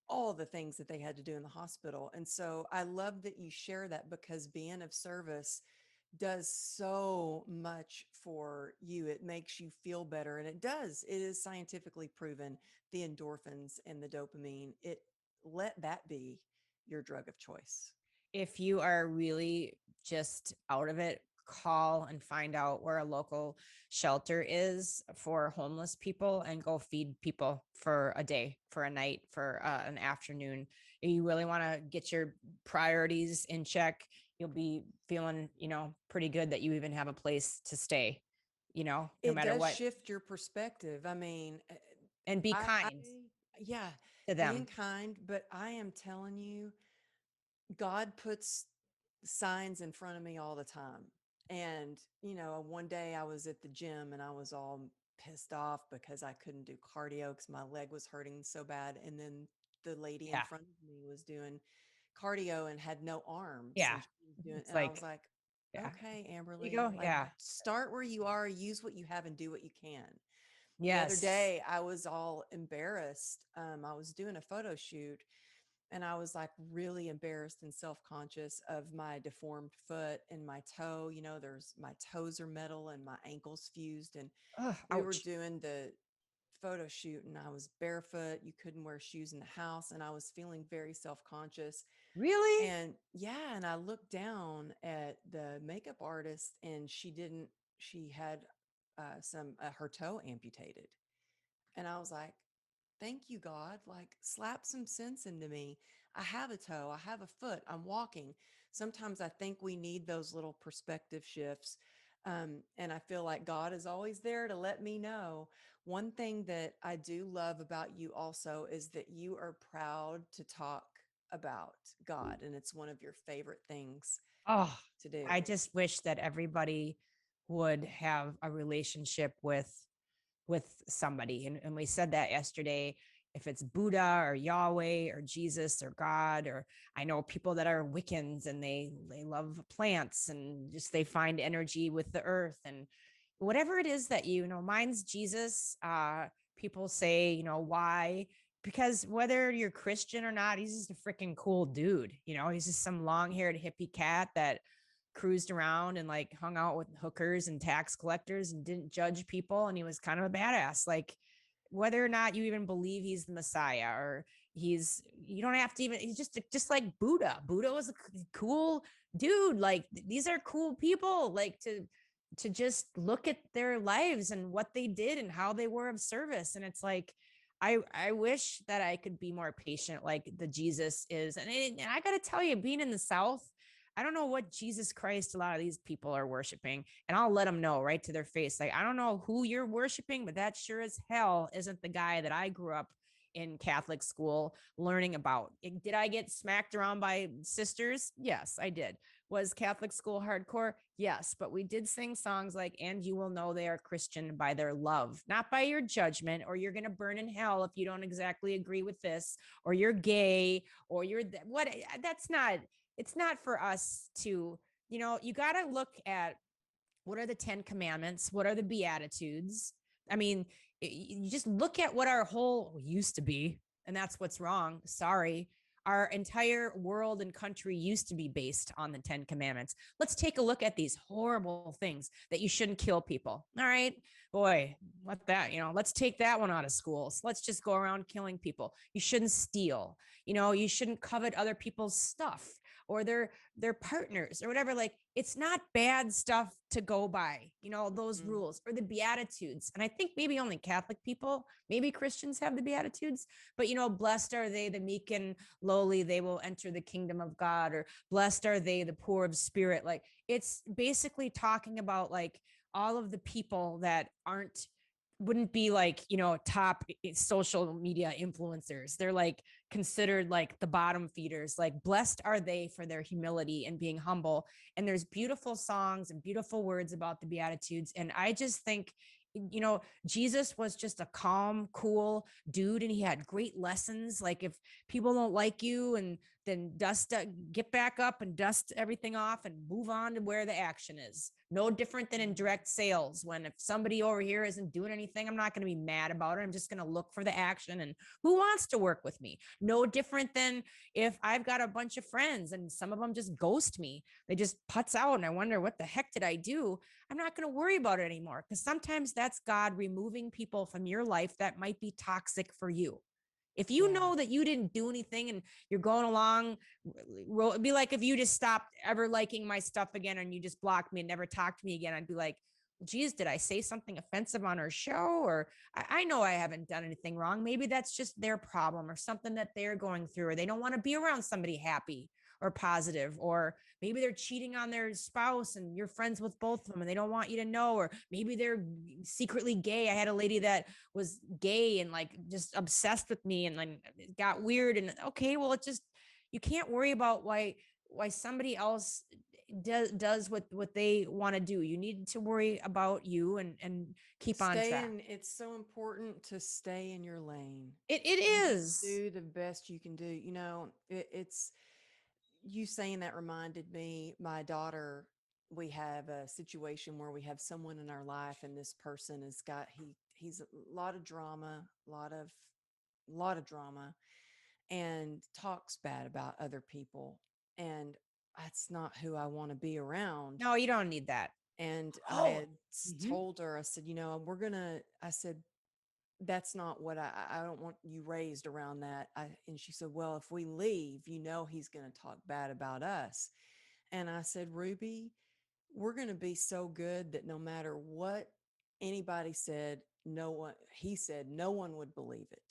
all the things that they had to do in the hospital. And so I love that you share that, because being of service does so much for you. It makes you feel better. And it is scientifically proven, the endorphins and the dopamine. Let that be your drug of choice. If you are really just out of it, call and find out where a local shelter is for homeless people and go feed people for a day, for a night, for an afternoon. If you really want to get your priorities in check, you'll be feeling, pretty good that you even have a place to stay, no It matter does what. shift your perspective. I mean, And be I kind yeah, to being them. kind, but I am telling you, God puts signs in front of me all the time. And, one day I was at the gym and I was all pissed off because I couldn't do cardio because my leg was hurting so bad. And then the lady in Yeah. front of me was doing cardio and had no arms, Yeah. and she was doing, It's and I was like, like, yeah. okay, There you Amberly, go. like, Yeah. start where you are, use what you have, and do what you can. The other Yes. day I was all embarrassed. I was doing a photo shoot and I was like really embarrassed and self-conscious of my deformed foot and my toe. There's my toes are metal and my ankles fused. And Oh, we were ouch. doing the photo shoot and I was barefoot. You couldn't wear shoes in the house. And I was feeling very self-conscious. Really? And yeah, and I looked down at the makeup artist and she had her toe amputated. And I was like, thank you, God. Like, slap some sense into me. I have a toe, I have a foot, I'm walking. Sometimes I think we need those little perspective shifts. And I feel like God is always there to let me know. One thing that I do love about you also is that you are proud to talk about God, and it's one of your favorite things Oh, to do. I just wish that everybody would have a relationship with somebody. And we said that yesterday. If it's Buddha or Yahweh or Jesus or God, or I know people that are Wiccans and they love plants and just they find energy with the earth, and whatever it is that mine's Jesus. People say, why? Because whether you're Christian or not, he's just a freaking cool dude. He's just some long-haired hippie cat that cruised around and like hung out with hookers and tax collectors and didn't judge people, and he was kind of a badass. Like, whether or not you even believe he's the Messiah, or you don't have to even, he's just like Buddha was a cool dude. Like, these are cool people, like, to just look at their lives and what they did and how they were of service. And it's like, I wish that I could be more patient like the Jesus is. And I got to tell you, being in the South, I don't know what Jesus Christ a lot of these people are worshiping. And I'll let them know right to their face. Like, I don't know who you're worshiping, but that sure as hell isn't the guy that I grew up in Catholic school learning about. Did I get smacked around by sisters? Yes, I did. Was Catholic school hardcore? Yes, but we did sing songs like, and you will know they are Christian by their love, not by your judgment, or you're going to burn in hell if you don't exactly agree with this, or you're gay, or you're what. That's not, it's not for us to, you got to look at what are the 10 commandments, what are the beatitudes. I mean, you just look at what our whole used to be, and that's what's wrong. Sorry. our entire world and country used to be based on the 10 commandments. Let's take a look at these horrible things that you shouldn't kill people. All right, boy, let that, let's take that one out of schools. Let's just go around killing people. You shouldn't steal. You shouldn't covet other people's stuff or their partners or whatever. Like, it's not bad stuff to go by, those rules or the Beatitudes. And I think maybe only Catholic people, maybe Christians have the Beatitudes, but blessed are they, the meek and lowly, they will enter the kingdom of God, or blessed are they, the poor of spirit. Like, it's basically talking about like all of the people that wouldn't be like, top social media influencers. They're like considered like the bottom feeders. Like, blessed are they for their humility and being humble. And there's beautiful songs and beautiful words about the Beatitudes. And I just think, Jesus was just a calm, cool dude, and he had great lessons. Like, if people don't like you, and then get back up and dust everything off and move on to where the action is. No different than in direct sales. When if somebody over here isn't doing anything, I'm not going to be mad about it. I'm just going to look for the action and who wants to work with me. No different than if I've got a bunch of friends and some of them just ghost me. They just putz out and I wonder, what the heck did I do? I'm not going to worry about it anymore, because sometimes that's God removing people from your life that might be toxic for you. If you know that you didn't do anything and you're going along, it'd be like if you just stopped ever liking my stuff again and you just blocked me and never talked to me again. I'd be like, geez, did I say something offensive on our show? Or I know I haven't done anything wrong. Maybe that's just their problem or something that they're going through, or they don't want to be around somebody happy or positive, or maybe they're cheating on their spouse and you're friends with both of them and they don't want you to know, or maybe they're secretly gay. I had a lady that was gay and like just obsessed with me, and then it got weird. And okay, well, it just, you can't worry about why somebody else does what they want to do. You need to worry about you and keep on track. It's so important to stay in your lane. It You just is. do the best you can do. It's you saying that reminded me, my daughter, we have a situation where we have someone in our life, and this person has got, he's a lot of drama, lot of drama, and talks bad about other people. And that's not who I want to be around. No, you don't need that. And I Oh. had told her, I said, I said, that's not what I don't want you raised around that. And she said, well, if we leave, he's going to talk bad about us. And I said, Ruby, we're going to be so good that no matter what anybody said, he said, no one would believe it.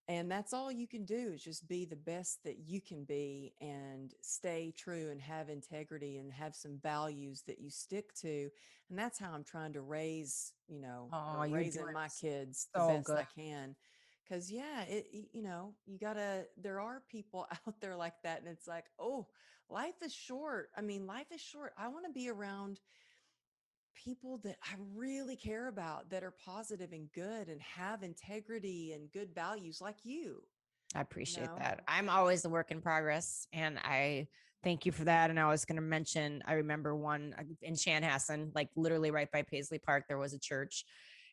And that's all you can do, is just be the best that you can be and stay true and have integrity and have some values that you stick to. And that's how I'm trying to raise, Oh, or you're raising doing my kids the so best good. I can. Cause there are people out there like that. And it's like, oh, life is short. I mean, life is short. I want to be around people that I really care about, that are positive and good and have integrity and good values like you. I You appreciate know? that. I'm always a work in progress, and I thank you for that. And I was going to mention, I remember one in Chanhassen, like literally right by Paisley Park, there was a church.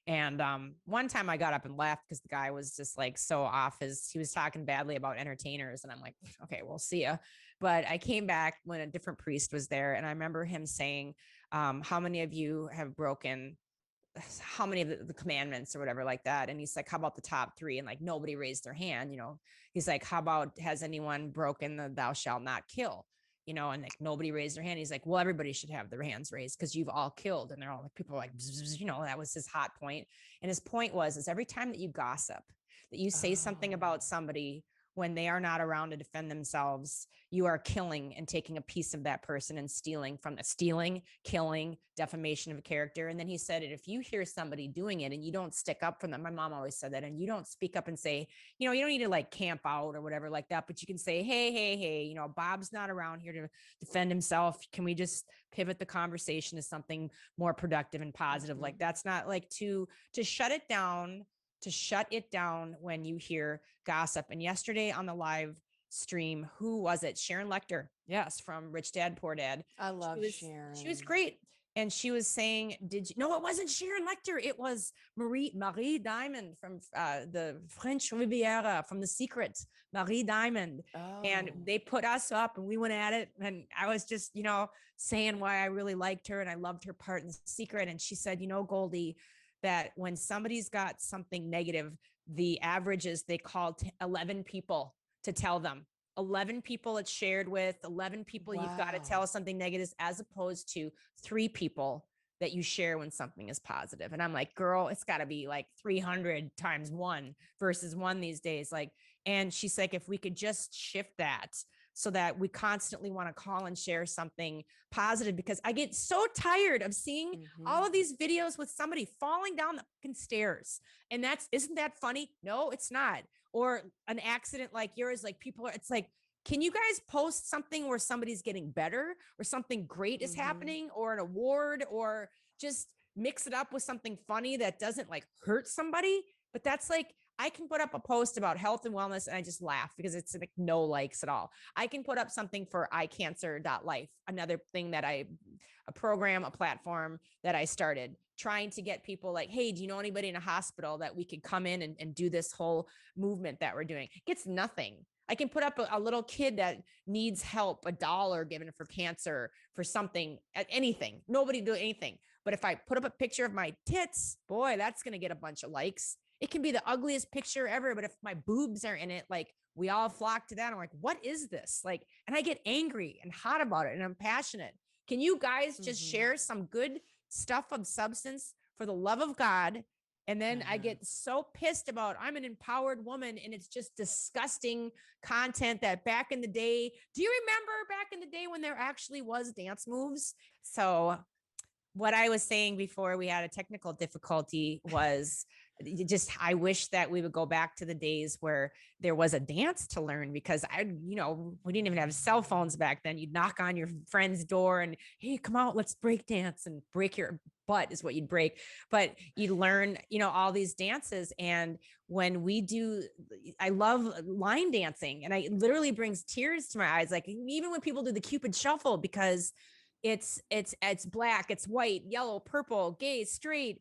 And one time I got up and left because the guy was just like so off he was talking badly about entertainers. And I'm like, okay, we'll see ya. But I came back when a different priest was there. And I remember him saying, how many of you have broken how many of the commandments or whatever like that? And he's like, how about the top three? And like, nobody raised their hand. He's like, how about, has anyone broken the thou shalt not kill? And like nobody raised their hand. He's like, well, everybody should have their hands raised because you've all killed. And they're all like, people are like, that was his hot point. And his point is every time that you gossip, that you say something about somebody when they are not around to defend themselves, you are killing and taking a piece of that person and stealing from the stealing, killing, defamation of character. And then he said it, if you hear somebody doing it and you don't stick up for them, my mom always said that, and you don't speak up and say, you don't need to like camp out or whatever like that, but you can say, hey, Bob's not around here to defend himself. Can we just pivot the conversation to something more productive and positive? Like, that's not like to shut it down, when you hear gossip. And yesterday on the live stream, who was it? Sharon Lecter. Yes, from Rich Dad, Poor Dad. I love Sharon. She was great. and she was saying, did you no, it wasn't Sharon Lecter, it was Marie Diamond from the French Riviera, from The Secret, Marie Diamond. And Oh, they put us up and we went at it, and I was just, saying why I really liked her and I loved her part in The Secret. And she said, Goldie, that when somebody's got something negative, the average is they call 11 people to tell them. 11 people it's shared with, 11 people you've got to wow. tell something negative, as opposed to 3 people that you share when something is positive. And I'm like, girl, it's got to be like 300 times one versus one these days. Like, and she's like, if we could just shift that so that we constantly want to call and share something positive, because I get so tired of seeing Mm-hmm. all of these videos with somebody falling down the fucking stairs. And isn't that funny? No, it's not. Or an accident like yours, like people are, it's like, can you guys post something where somebody's getting better or something great is Mm-hmm. happening or an award, or just mix it up with something funny that doesn't like hurt somebody? But that's like, I can put up a post about health and wellness and I just laugh because it's like no likes at all. I can put up something for eyecancer.life, another thing that a program, a platform that I started, trying to get people like, hey, do you know anybody in a hospital that we could come in and do this whole movement that we're doing? It gets nothing. I can put up a little kid that needs help, $1 given for cancer, for something, anything. Nobody do anything. But if I put up a picture of my tits, boy, that's going to get a bunch of likes. It can be the ugliest picture ever, but if my boobs are in it, like, we all flock to that. I'm like, what is this? Like, and I get angry and hot about it, and I'm passionate. Can you guys just Mm-hmm. share some good stuff of substance for the love of God? And then I Uh-huh. get so pissed about, I'm an empowered woman, and it's just disgusting content that back in the day, do you remember back in the day when there actually was dance moves? So what I was saying before we had a technical difficulty was, just, I wish that we would go back to the days where there was a dance to learn, because we didn't even have cell phones back then. You'd knock on your friend's door and, hey, come out, let's break dance, and break your butt is what you'd break. But you learn, all these dances. And when we do, I love line dancing, and it literally brings tears to my eyes. Like, even when people do the Cupid shuffle, because it's black, it's white, yellow, purple, gay, straight,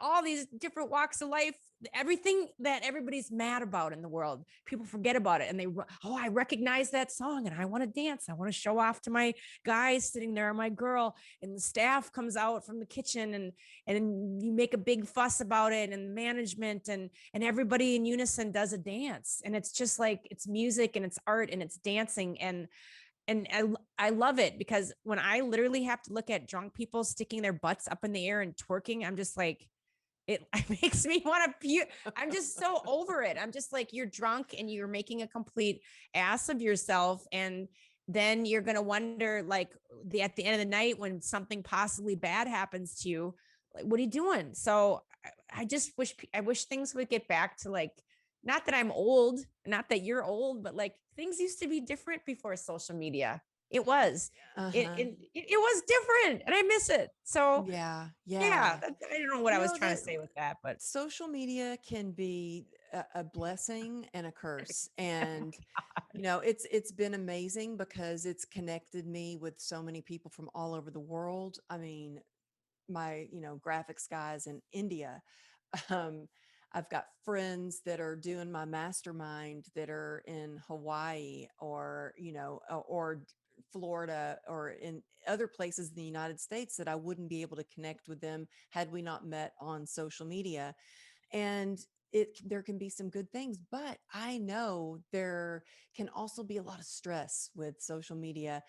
all these different walks of life, everything that everybody's mad about in the world, people forget about it, and I recognize that song and I want to dance, I want to show off to my guy sitting there, or my girl, and the staff comes out from the kitchen, and you make a big fuss about it, and management, and everybody in unison does a dance, and it's just like, it's music and it's art and it's dancing. And I love it, because when I literally have to look at drunk people sticking their butts up in the air and twerking, I'm just like, it makes me want to puke. I'm just so over it. I'm just like, you're drunk and you're making a complete ass of yourself. And then you're going to wonder, like, at the end of the night, when something possibly bad happens to you, like, what are you doing? So I wish things would get back to, like, not that I'm old, not that you're old, but like, things used to be different before social media. It was, Uh-huh. it was different, and I miss it. So Yeah. yeah, Yeah. I don't know what I was trying to That say with that, but social media can be a blessing and a curse. And it's been amazing because it's connected me with so many people from all over the world. I mean, my graphics guys in India. um I've got friends that are doing my mastermind that are in Hawaii, or Florida, or in other places in the United States, that I wouldn't be able to connect with them had we not met on social media. And there can be some good things, but I know there can also be a lot of stress with social media.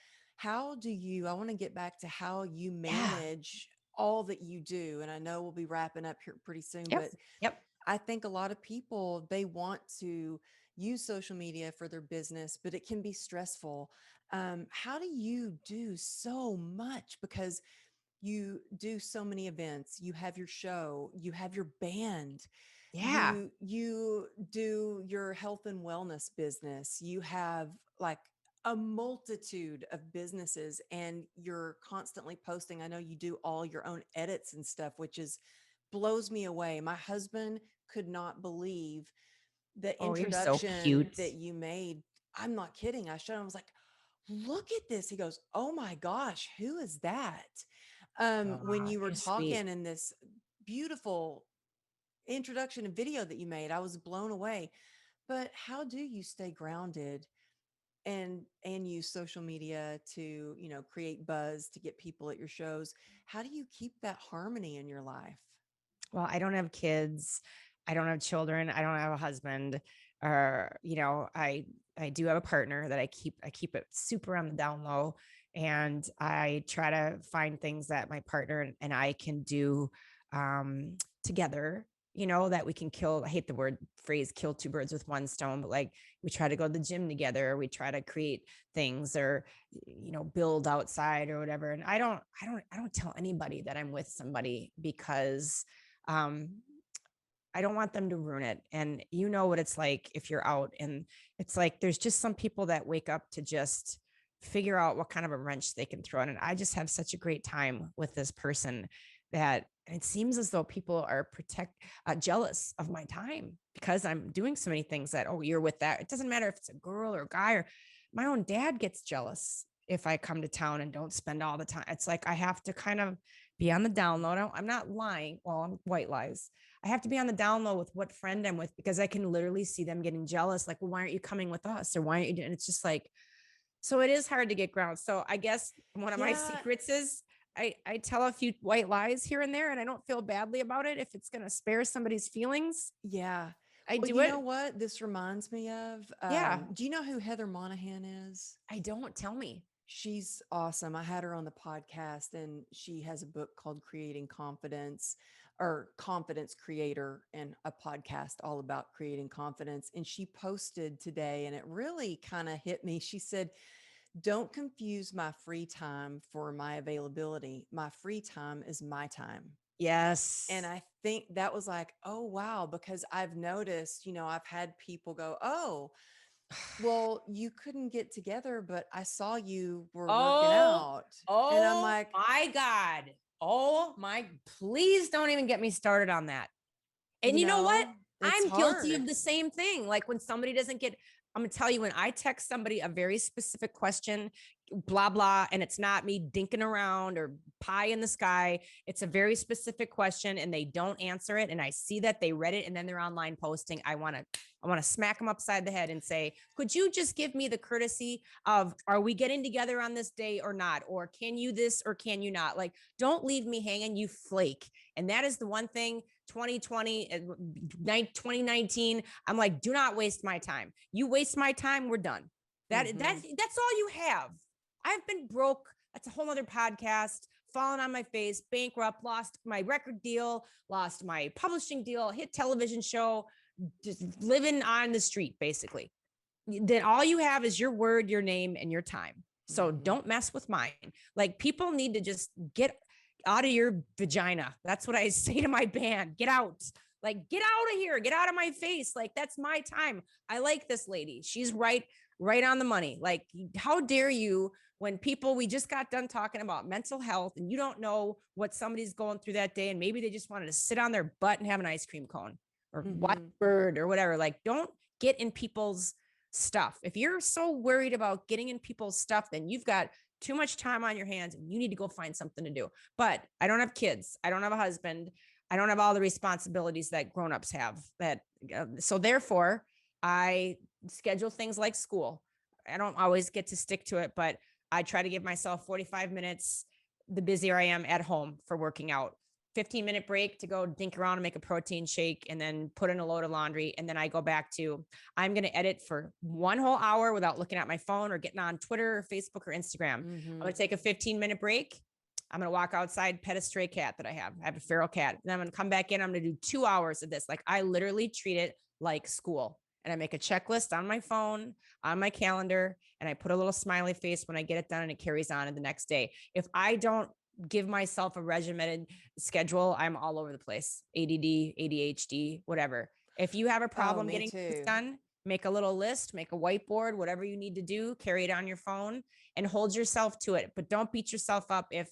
I want to get back to how you yeah. manage all that you do, and I know we'll be wrapping up here pretty soon, Yep. but Yep. I think a lot of people, they want to use social media for their business, but it can be stressful. How do you do so much? Because you do so many events, you have your show, you have your band, Yeah. you do your health and wellness business, you have like a multitude of businesses, and you're constantly posting. I know you do all your own edits and stuff, which is blows me away. My husband could not believe the Oh, you're so introduction cute. that you made. I'm not kidding. I showed him, I was like, look at this. He goes, oh my gosh, who is that? When you were You're sweet. talking in this beautiful introduction and video that you made, I was blown away. But how do you stay grounded and use social media to, create buzz to get people at your shows? How do you keep that harmony in your life? Well, I don't have kids. I don't have children. I don't have a husband. Or, I do have a partner that I keep it super on the down low. And I try to find things that my partner and I can do together, that we can kill. I hate the phrase kill two birds with one stone, but like we try to go to the gym together. We try to create things or, build outside or whatever. And I don't tell anybody that I'm with somebody because um, I don't want them to ruin it. And you know what it's like if you're out and it's like there's just some people that wake up to just figure out what kind of a wrench they can throw in. And I just have such a great time with this person that it seems as though people are jealous of my time because I'm doing so many things that, oh, you're with that. It doesn't matter if it's a girl or a guy, or my own dad gets jealous if I come to town and don't spend all the time. It's like I have to kind of be on the down low. I'm not lying. Well, I'm white lies. I have to be on the down low with what friend I'm with because I can literally see them getting jealous. Like, well, why aren't you coming with us? Or why aren't you doing? And it's just like, so it is hard to get ground. So I guess one of my Yeah. secrets is I tell a few white lies here and there, and I don't feel badly about it. If it's going to spare somebody's feelings, Yeah. I Well, do you know it. what this reminds me of? Yeah. Do you know who Heather Monahan is? I don't tell me. She's awesome. I had her on the podcast, and she has a book called Creating Confidence, or Confidence Creator, and a podcast all about creating confidence. And she posted today, and it really kind of hit me. She said, "Don't confuse my free time for my availability. My free time is my time." And Yes. I think that was like, oh, wow, because I've noticed, I've had people go, oh, well, you couldn't get together, but I saw you were working Oh, out. And I'm oh like, my God. Oh my, please don't even get me started on that. And you know what? it's I'm guilty hard. of the same thing. Like when somebody doesn't get, I'm going to tell you, when I text somebody a very specific question, blah, blah, and it's not me dinking around or pie in the sky. It's a very specific question and they don't answer it. And I see that they read it and then they're online posting. I want to smack them upside the head and say, could you just give me the courtesy of, are we getting together on this day or not? Or can you this or can you not? Like, don't leave me hanging, you flake. And that is the one thing 2020, 2019, I'm like, do not waste my time. You waste my time, we're done. That's all you have. I've been broke. That's a whole other podcast. Fallen on my face, bankrupt, lost my record deal, lost my publishing deal, hit television show, just living on the street, basically. Then all you have is your word, your name, and your time. So don't mess with mine. Like people need to just get out of your vagina. That's what I say to my band. Get out. Like, get out of here. Get out of my face. Like, that's my time. I like this lady. She's right on the money. Like, how dare you when we just got done talking about mental health and you don't know what somebody's going through that day. And maybe they just wanted to sit on their butt and have an ice cream cone or watch bird or whatever. Like, don't get in people's stuff. If you're so worried about getting in people's stuff, then you've got too much time on your hands and you need to go find something to do. But I don't have kids. I don't have a husband. I don't have all the responsibilities that grownups have. So therefore, I schedule things like school. I don't always get to stick to it, but I try to give myself 45 minutes the busier I am at home for working out. 15-minute break to go dink around and make a protein shake and then put in a load of laundry. And then I go back to, I'm going to edit for 1 whole hour without looking at my phone or getting on Twitter or Facebook or Instagram. I'm going to take a 15-minute break. I'm going to walk outside, pet a stray cat that I have. I have a feral cat. And I'm going to come back in. I'm going to do 2 hours of this. Like I literally treat it like school. And I make a checklist on my phone, on my calendar, and I put a little smiley face when I get it done and it carries on to the next day. If I don't give myself a regimented schedule, I'm all over the place. ADD, ADHD, whatever. If you have a problem getting this done, make a little list, make a whiteboard, whatever you need to do, carry it on your phone and hold yourself to it. But don't beat yourself up if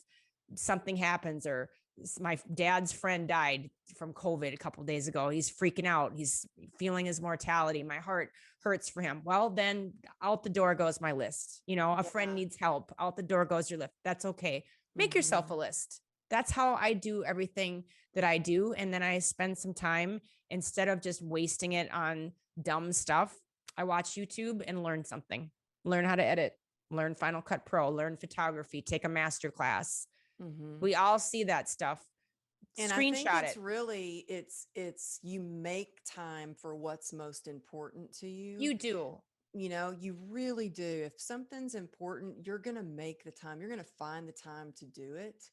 something happens or my dad's friend died from COVID a couple of days ago. He's freaking out. He's feeling his mortality. My heart hurts for him. Well, then out the door goes my list. A friend needs help. Out the door goes your list. That's okay. Make yourself a list. That's how I do everything that I do. And then I spend some time, instead of just wasting it on dumb stuff, I watch YouTube and learn something, learn how to edit, learn Final Cut Pro, learn photography, take a master class. Mm-hmm. We all see that stuff. And I think Screenshot it's it. really it's you make time for what's most important to you. You do. You know, you really do. If something's important, you're going to make the time. You're going to find the time to do it.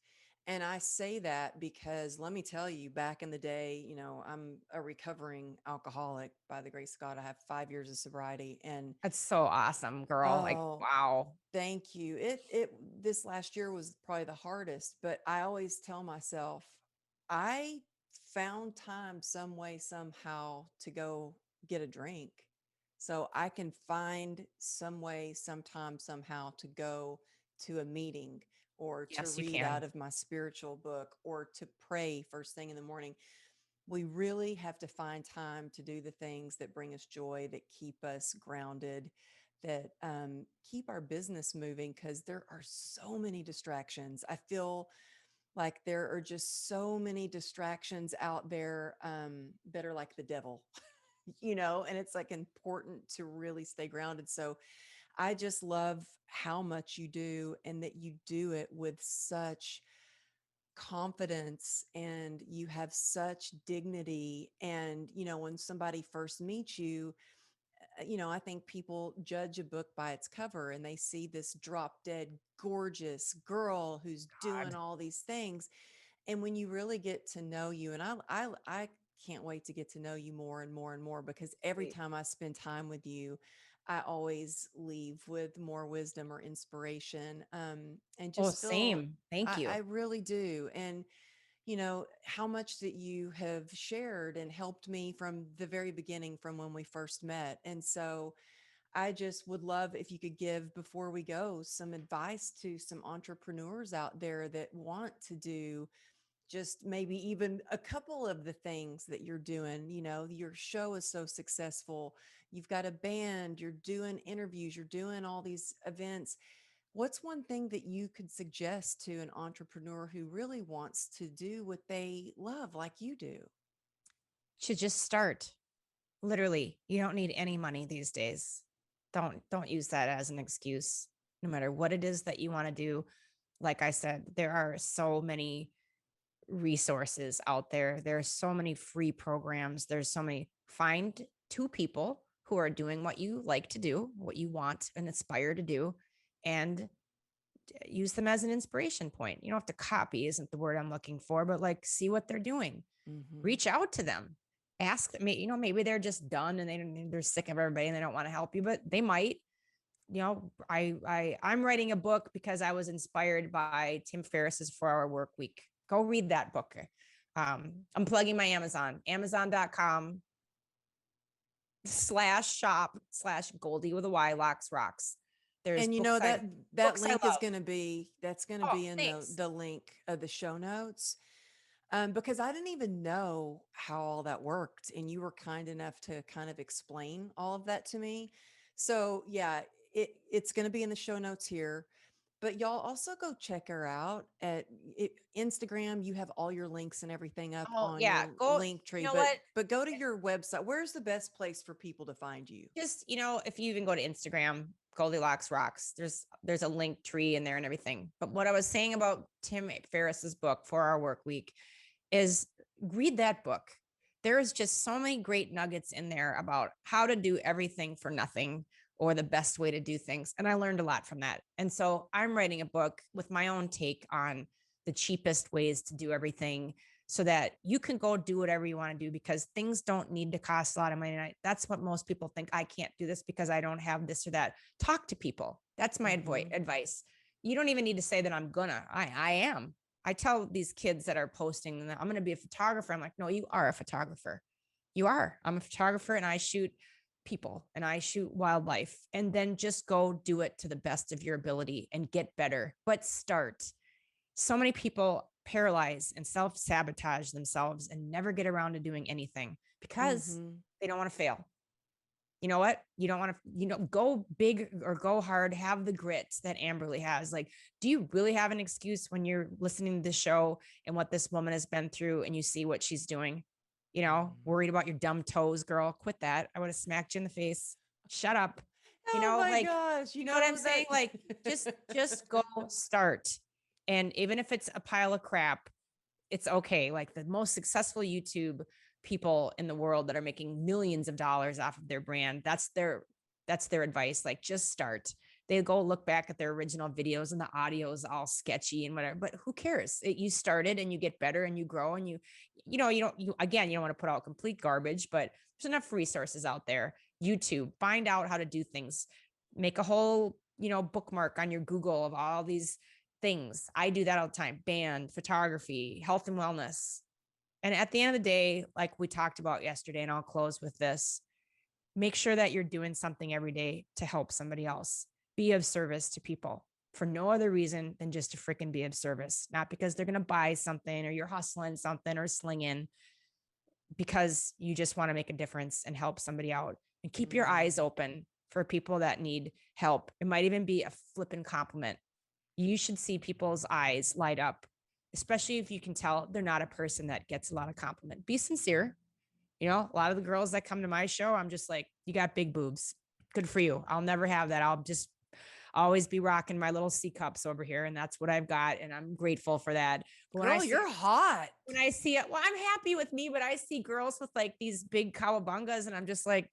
And I say that because let me tell you, back in the day, you know, I'm a recovering alcoholic by the grace of God. I have 5 years of sobriety and That's so awesome, girl. Like, oh, wow. thank you. It this last year was probably the hardest, but I always tell myself I found time some way somehow to go get a drink. So I can find some way sometime somehow to go to a meeting or to Yes, you read out can. of my spiritual book or to pray first thing in the morning. We really have to find time to do the things that bring us joy, that keep us grounded, that keep our business moving, because there are so many distractions. I feel like there are just so many distractions out there that are like the devil, you know, and it's like important to really stay grounded. So I just love how much you do and that you do it with such confidence and you have such dignity. And, you know, when somebody first meets you, you know, I think people judge a book by its cover and they see this drop dead gorgeous girl who's doing God. all these things. And when you really get to know you, and I can't wait to get to know you more and more and more, because every Wait. time I spend time with you, I always leave with more wisdom or inspiration, and Oh, just feel same. Thank I you. really do. And you know how much that you have shared and helped me from the very beginning, from when we first met. And so I just would love if you could give, before we go, some advice to some entrepreneurs out there that want to do just maybe even a couple of the things that you're doing. You know, your show is so successful. You've got a band, you're doing interviews, you're doing all these events. What's one thing that you could suggest to an entrepreneur who really wants to do what they love like you do? Should just start. Literally, you don't need any money these days. Don't use that as an excuse. No matter what it is that you want to do, like I said, there are so many resources out there. There's so many free programs. There's so many. Find two people who are doing what you like to do, what you want and aspire to do, and use them as an inspiration point. You don't have to copy, isn't the word I'm looking for, but like see what they're doing. Mm-hmm. Reach out to them. Ask them, you know, maybe they're just done and they're sick of everybody and they don't want to help you, but they might. You know, I'm writing a book because I was inspired by Tim Ferriss's 4 Hour Work Week. Go read that book. I'm plugging my amazon.com/shop/Goldy with a Y Locks Rocks. There's And you books know I that books I link is love. going to be, that's going to Oh, be in thanks. the link of the show notes. Because I didn't even know how all that worked, and you were kind enough to kind of explain all of that to me. So yeah, it's going to be in the show notes here. But y'all also go check her out at Instagram. You have all your links and everything up Oh on yeah, your go. link You tree. know But what? go to your website. Where's the best place for people to find you? Just, you know, if you even go to Instagram, Goldilocks Rocks, there's a link tree in there and everything. But what I was saying about Tim Ferriss's book 4 Hour Work Week is read that book. There is just so many great nuggets in there about how to do everything for nothing, or the best way to do things. And I learned a lot from that. And so I'm writing a book with my own take on the cheapest ways to do everything, so that you can go do whatever you want to do, because things don't need to cost a lot of money. And that's what most people think. I can't do this because I don't have this or that. Talk to people. That's my Mm-hmm. advice. You don't even need to say that I'm gonna. I am. I tell these kids that are posting that I'm going to be a photographer. I'm like, no, you are a photographer. You are. I'm a photographer and I shoot people and I shoot wildlife. And then just go do it to the best of your ability and get better. But start. So many people paralyze and self sabotage themselves and never get around to doing anything because Mm-hmm. they don't want to fail. you know what? You don't want to, go big or go hard, have the grit that Amberly has. Like, do you really have an excuse when you're listening to the show and what this woman has been through and you see what she's doing? Worried about your dumb toes, girl. Quit that. I would have smacked you in the face. Shut up. Oh my Like, gosh. you know what I'm saying? Like, just go start. And even if it's a pile of crap, it's okay. Like the most successful YouTube people in the world that are making millions of dollars off of their brand, that's their advice. Like, just start. They go look back at their original videos and the audio is all sketchy and whatever, but who cares? You started and you get better and you grow and you don't want to put out complete garbage, but there's enough resources out there. YouTube, find out how to do things, make a whole, bookmark on your Google of all these things. I do that all the time. Band, photography, health and wellness. And at the end of the day, like we talked about yesterday, and I'll close with this, make sure that you're doing something every day to help somebody else. Be of service to people for no other reason than just to freaking be of service. Not because they're going to buy something or you're hustling something or slinging, because you just want to make a difference and help somebody out. And keep your eyes open for people that need help. It might even be a flipping compliment. You should see people's eyes light up, especially if you can tell they're not a person that gets a lot of compliment. Be sincere. A lot of the girls that come to my show, I'm just like, you got big boobs. Good for you. I'll never have that. I'll just always be rocking my little C cups over here. And that's what I've got. And I'm grateful for that. But girl, you're hot. When I see it, well, I'm happy with me, but I see girls with like these big cowabungas and I'm just like,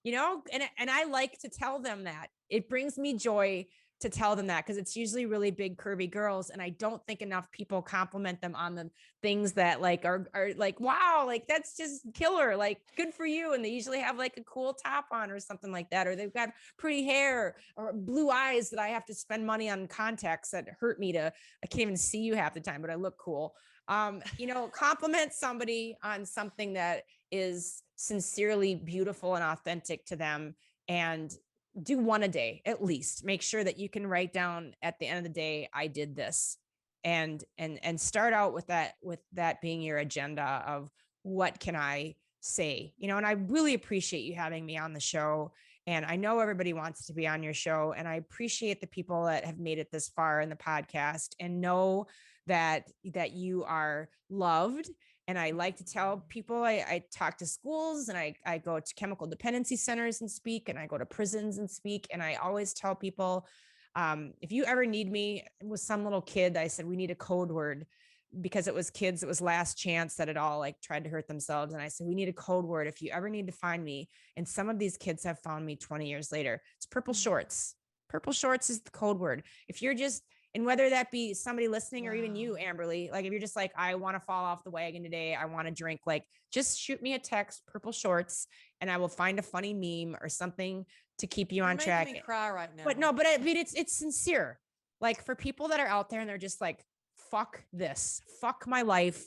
and I like to tell them that. It brings me joy to tell them that, because it's usually really big curvy girls, and I don't think enough people compliment them on the things that like are like, wow, like that's just killer, like good for you. And they usually have like a cool top on or something like that, or they've got pretty hair or blue eyes that I have to spend money on contacts that hurt me I can't even see you half the time, but I look cool. Compliment somebody on something that is sincerely beautiful and authentic to them, and do one a day at least. Make sure that you can write down at the end of the day, I did this, and start out with that being your agenda of what can I say, and I really appreciate you having me on the show. And I know everybody wants to be on your show, and I appreciate the people that have made it this far in the podcast and know that you are loved. And I like to tell people, I talk to schools and I go to chemical dependency centers and speak, and I go to prisons and speak. And I always tell people, if you ever need me, with some little kid, I said, we need a code word, because it was kids, it was last chance that had all like tried to hurt themselves. And I said, we need a code word if you ever need to find me. And some of these kids have found me 20 years later. It's purple shorts. Purple shorts is the code word. If you're just, and whether that be somebody listening or even you, Amberly, like if you're just like, I want to fall off the wagon today, I want to drink, like just shoot me a text, purple shorts, and I will find a funny meme or something to keep you on track. Making me cry right now. But no, but I mean, it's sincere. Like for people that are out there and they're just like, fuck this, fuck my life,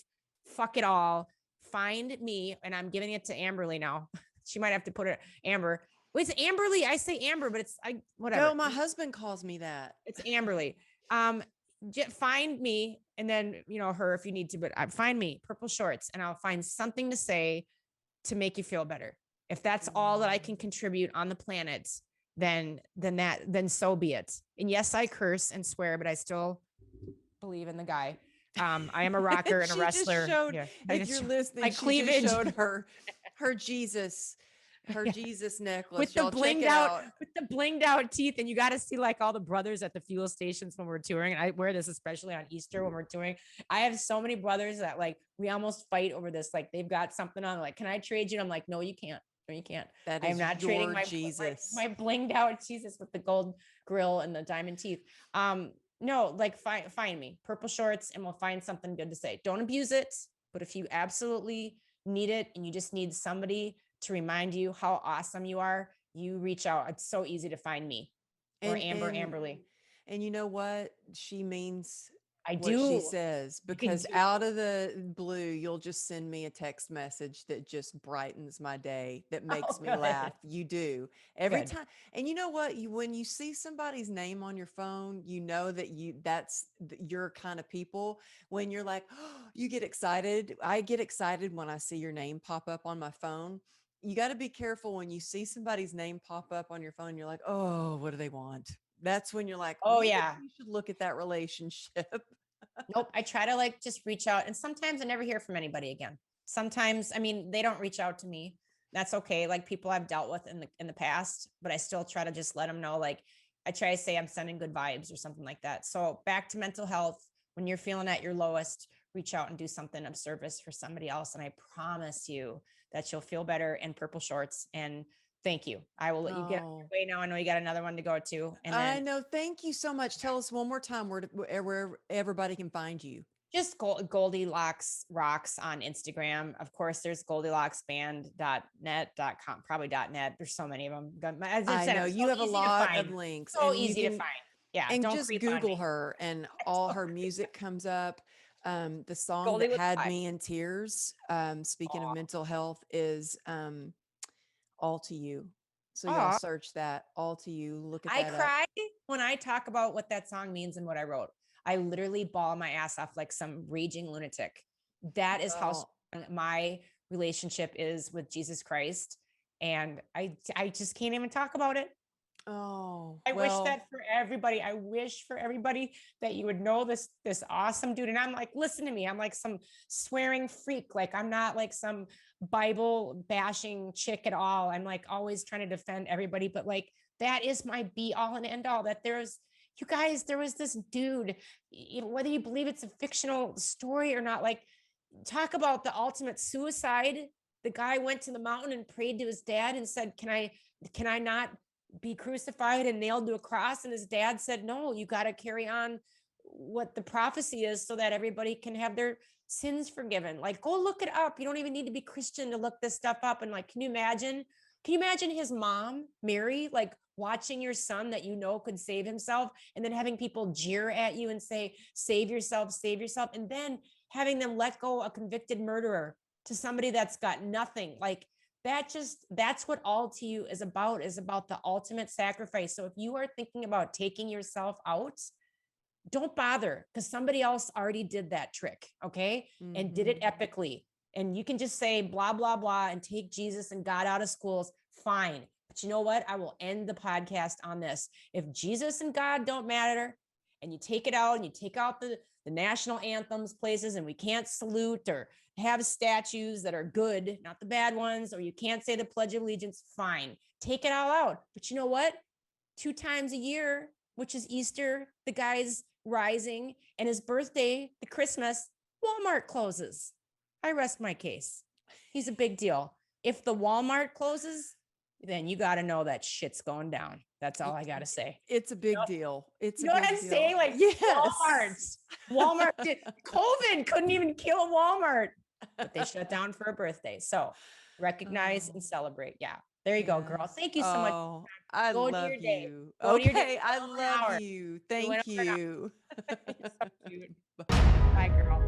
fuck it all, find me. And I'm giving it to Amberly now. She might have to put it Amber. Wait, it's Amberly. I say Amber, but it's whatever. No, my husband calls me that. It's Amberly. Find me, and then her if you need to, but find me, purple shorts, and I'll find something to say to make you feel better. If that's all that I can contribute on the planet, then so be it. And yes, I curse and swear, but I still believe in the guy. I am a rocker and a wrestler. If you're listening, my cleavage. Just showed her Jesus. Jesus necklace with the blinged out teeth. And you got to see like all the brothers at the fuel stations when we're touring. And I wear this especially on Easter when we're touring. I have so many brothers that like we almost fight over this. Like they've got something on, like, can I trade you? And I'm like, no, you can't. No, you can't. I'm not trading my Jesus, my blinged out Jesus with the gold grill and the diamond teeth. No, like find me, purple shorts, and we'll find something good to say. Don't abuse it, but if you absolutely need it and you just need somebody to remind you how awesome you are, you reach out. It's so easy to find me or Amberly. And you know what? She means what she says, because out of the blue, you'll just send me a text message that just brightens my day, that makes me laugh. You do every time. And you know what? When you see somebody's name on your phone, you know that that's your kind of people. When you're like, oh, you get excited. I get excited when I see your name pop up on my phone. you got to be careful when you see somebody's name pop up on your phone. You're like, oh, what do they want? That's when you're like, Oh maybe yeah. you should look at that relationship. Nope. I try to like just reach out, and sometimes I never hear from anybody again. Sometimes, I mean, they don't reach out to me. That's okay. Like people I've dealt with in the past, but I still try to just let them know. Like I try to say I'm sending good vibes or something like that. So back to mental health. When you're feeling at your lowest, reach out and do something of service for somebody else. And I promise you that you'll feel better in purple shorts. And thank you. I will let you get on your way now. I know you got another one to go to. And then I know. Thank you so much. Tell us one more time where everybody can find you. just Goldy Locks Rocks on Instagram. Of course, there's GoldyLocksBand.net.com, probably .net. There's so many of them. As I said, know it's so you have a easy to lot find. of links, So and you easy to can find. Yeah, and don't just creep on Google me. her, and all her music comes up. The song Goldie that with had I. me in tears, speaking of Aw. mental health, is All to You. So y'all Aw. search that, All to You. Look at I that up. cry when I talk about what that song means and what I wrote. I literally bawl my ass off like some raging lunatic. That is how Oh, strong my relationship is with Jesus Christ. And I just can't even talk about it. oh, I wish well, that for everybody. I wish for everybody that you would know this awesome dude. And I'm like, listen to me. I'm like some swearing freak. Like I'm not like some Bible bashing chick at all. I'm like always trying to defend everybody. But like that is my be all and end all. That there's you guys, there was this dude, whether you believe it's a fictional story or not, like talk about the ultimate suicide. The guy went to the mountain and prayed to his dad and said, can I not be crucified and nailed to a cross? And his dad said, no, you got to carry on what the prophecy is so that everybody can have their sins forgiven. Like, go look it up. You don't even need to be Christian to look this stuff up. And like, can you imagine his mom, Mary, like watching your son that you know could save himself and then having people jeer at you and say, save yourself, save yourself. And then having them let go a convicted murderer to somebody that's got nothing. Like, that's what All to You is about the ultimate sacrifice. So if you are thinking about taking yourself out, don't bother, because somebody else already did that trick, okay, and did it epically. And you can just say blah blah blah and take Jesus and God out of schools, fine. But you know what, I will end the podcast on this. If Jesus and God don't matter, and you take it out and you take out the national anthems places, and we can't salute or have statues that are good, not the bad ones, or you can't say the Pledge of Allegiance, fine, take it all out. But you know what, 2 times a year, which is Easter, the guy's rising, and his birthday, the Christmas, Walmart closes. I rest my case. He's a big deal. If the Walmart closes, then you got to know that shit's going down. That's all I got to say. it's a big deal. It's You a know what big I'm deal. saying? Like, Yes. Walmart did, COVID couldn't even kill Walmart, but they shut down for a birthday. So recognize and celebrate. Yeah. There you go, girl. Yes. Thank you so much. Oh, I Go to love your day. you. Go to your day. Okay, I Over an love hour. you. We went Thank over an hour. you. You're so cute. Bye, girl.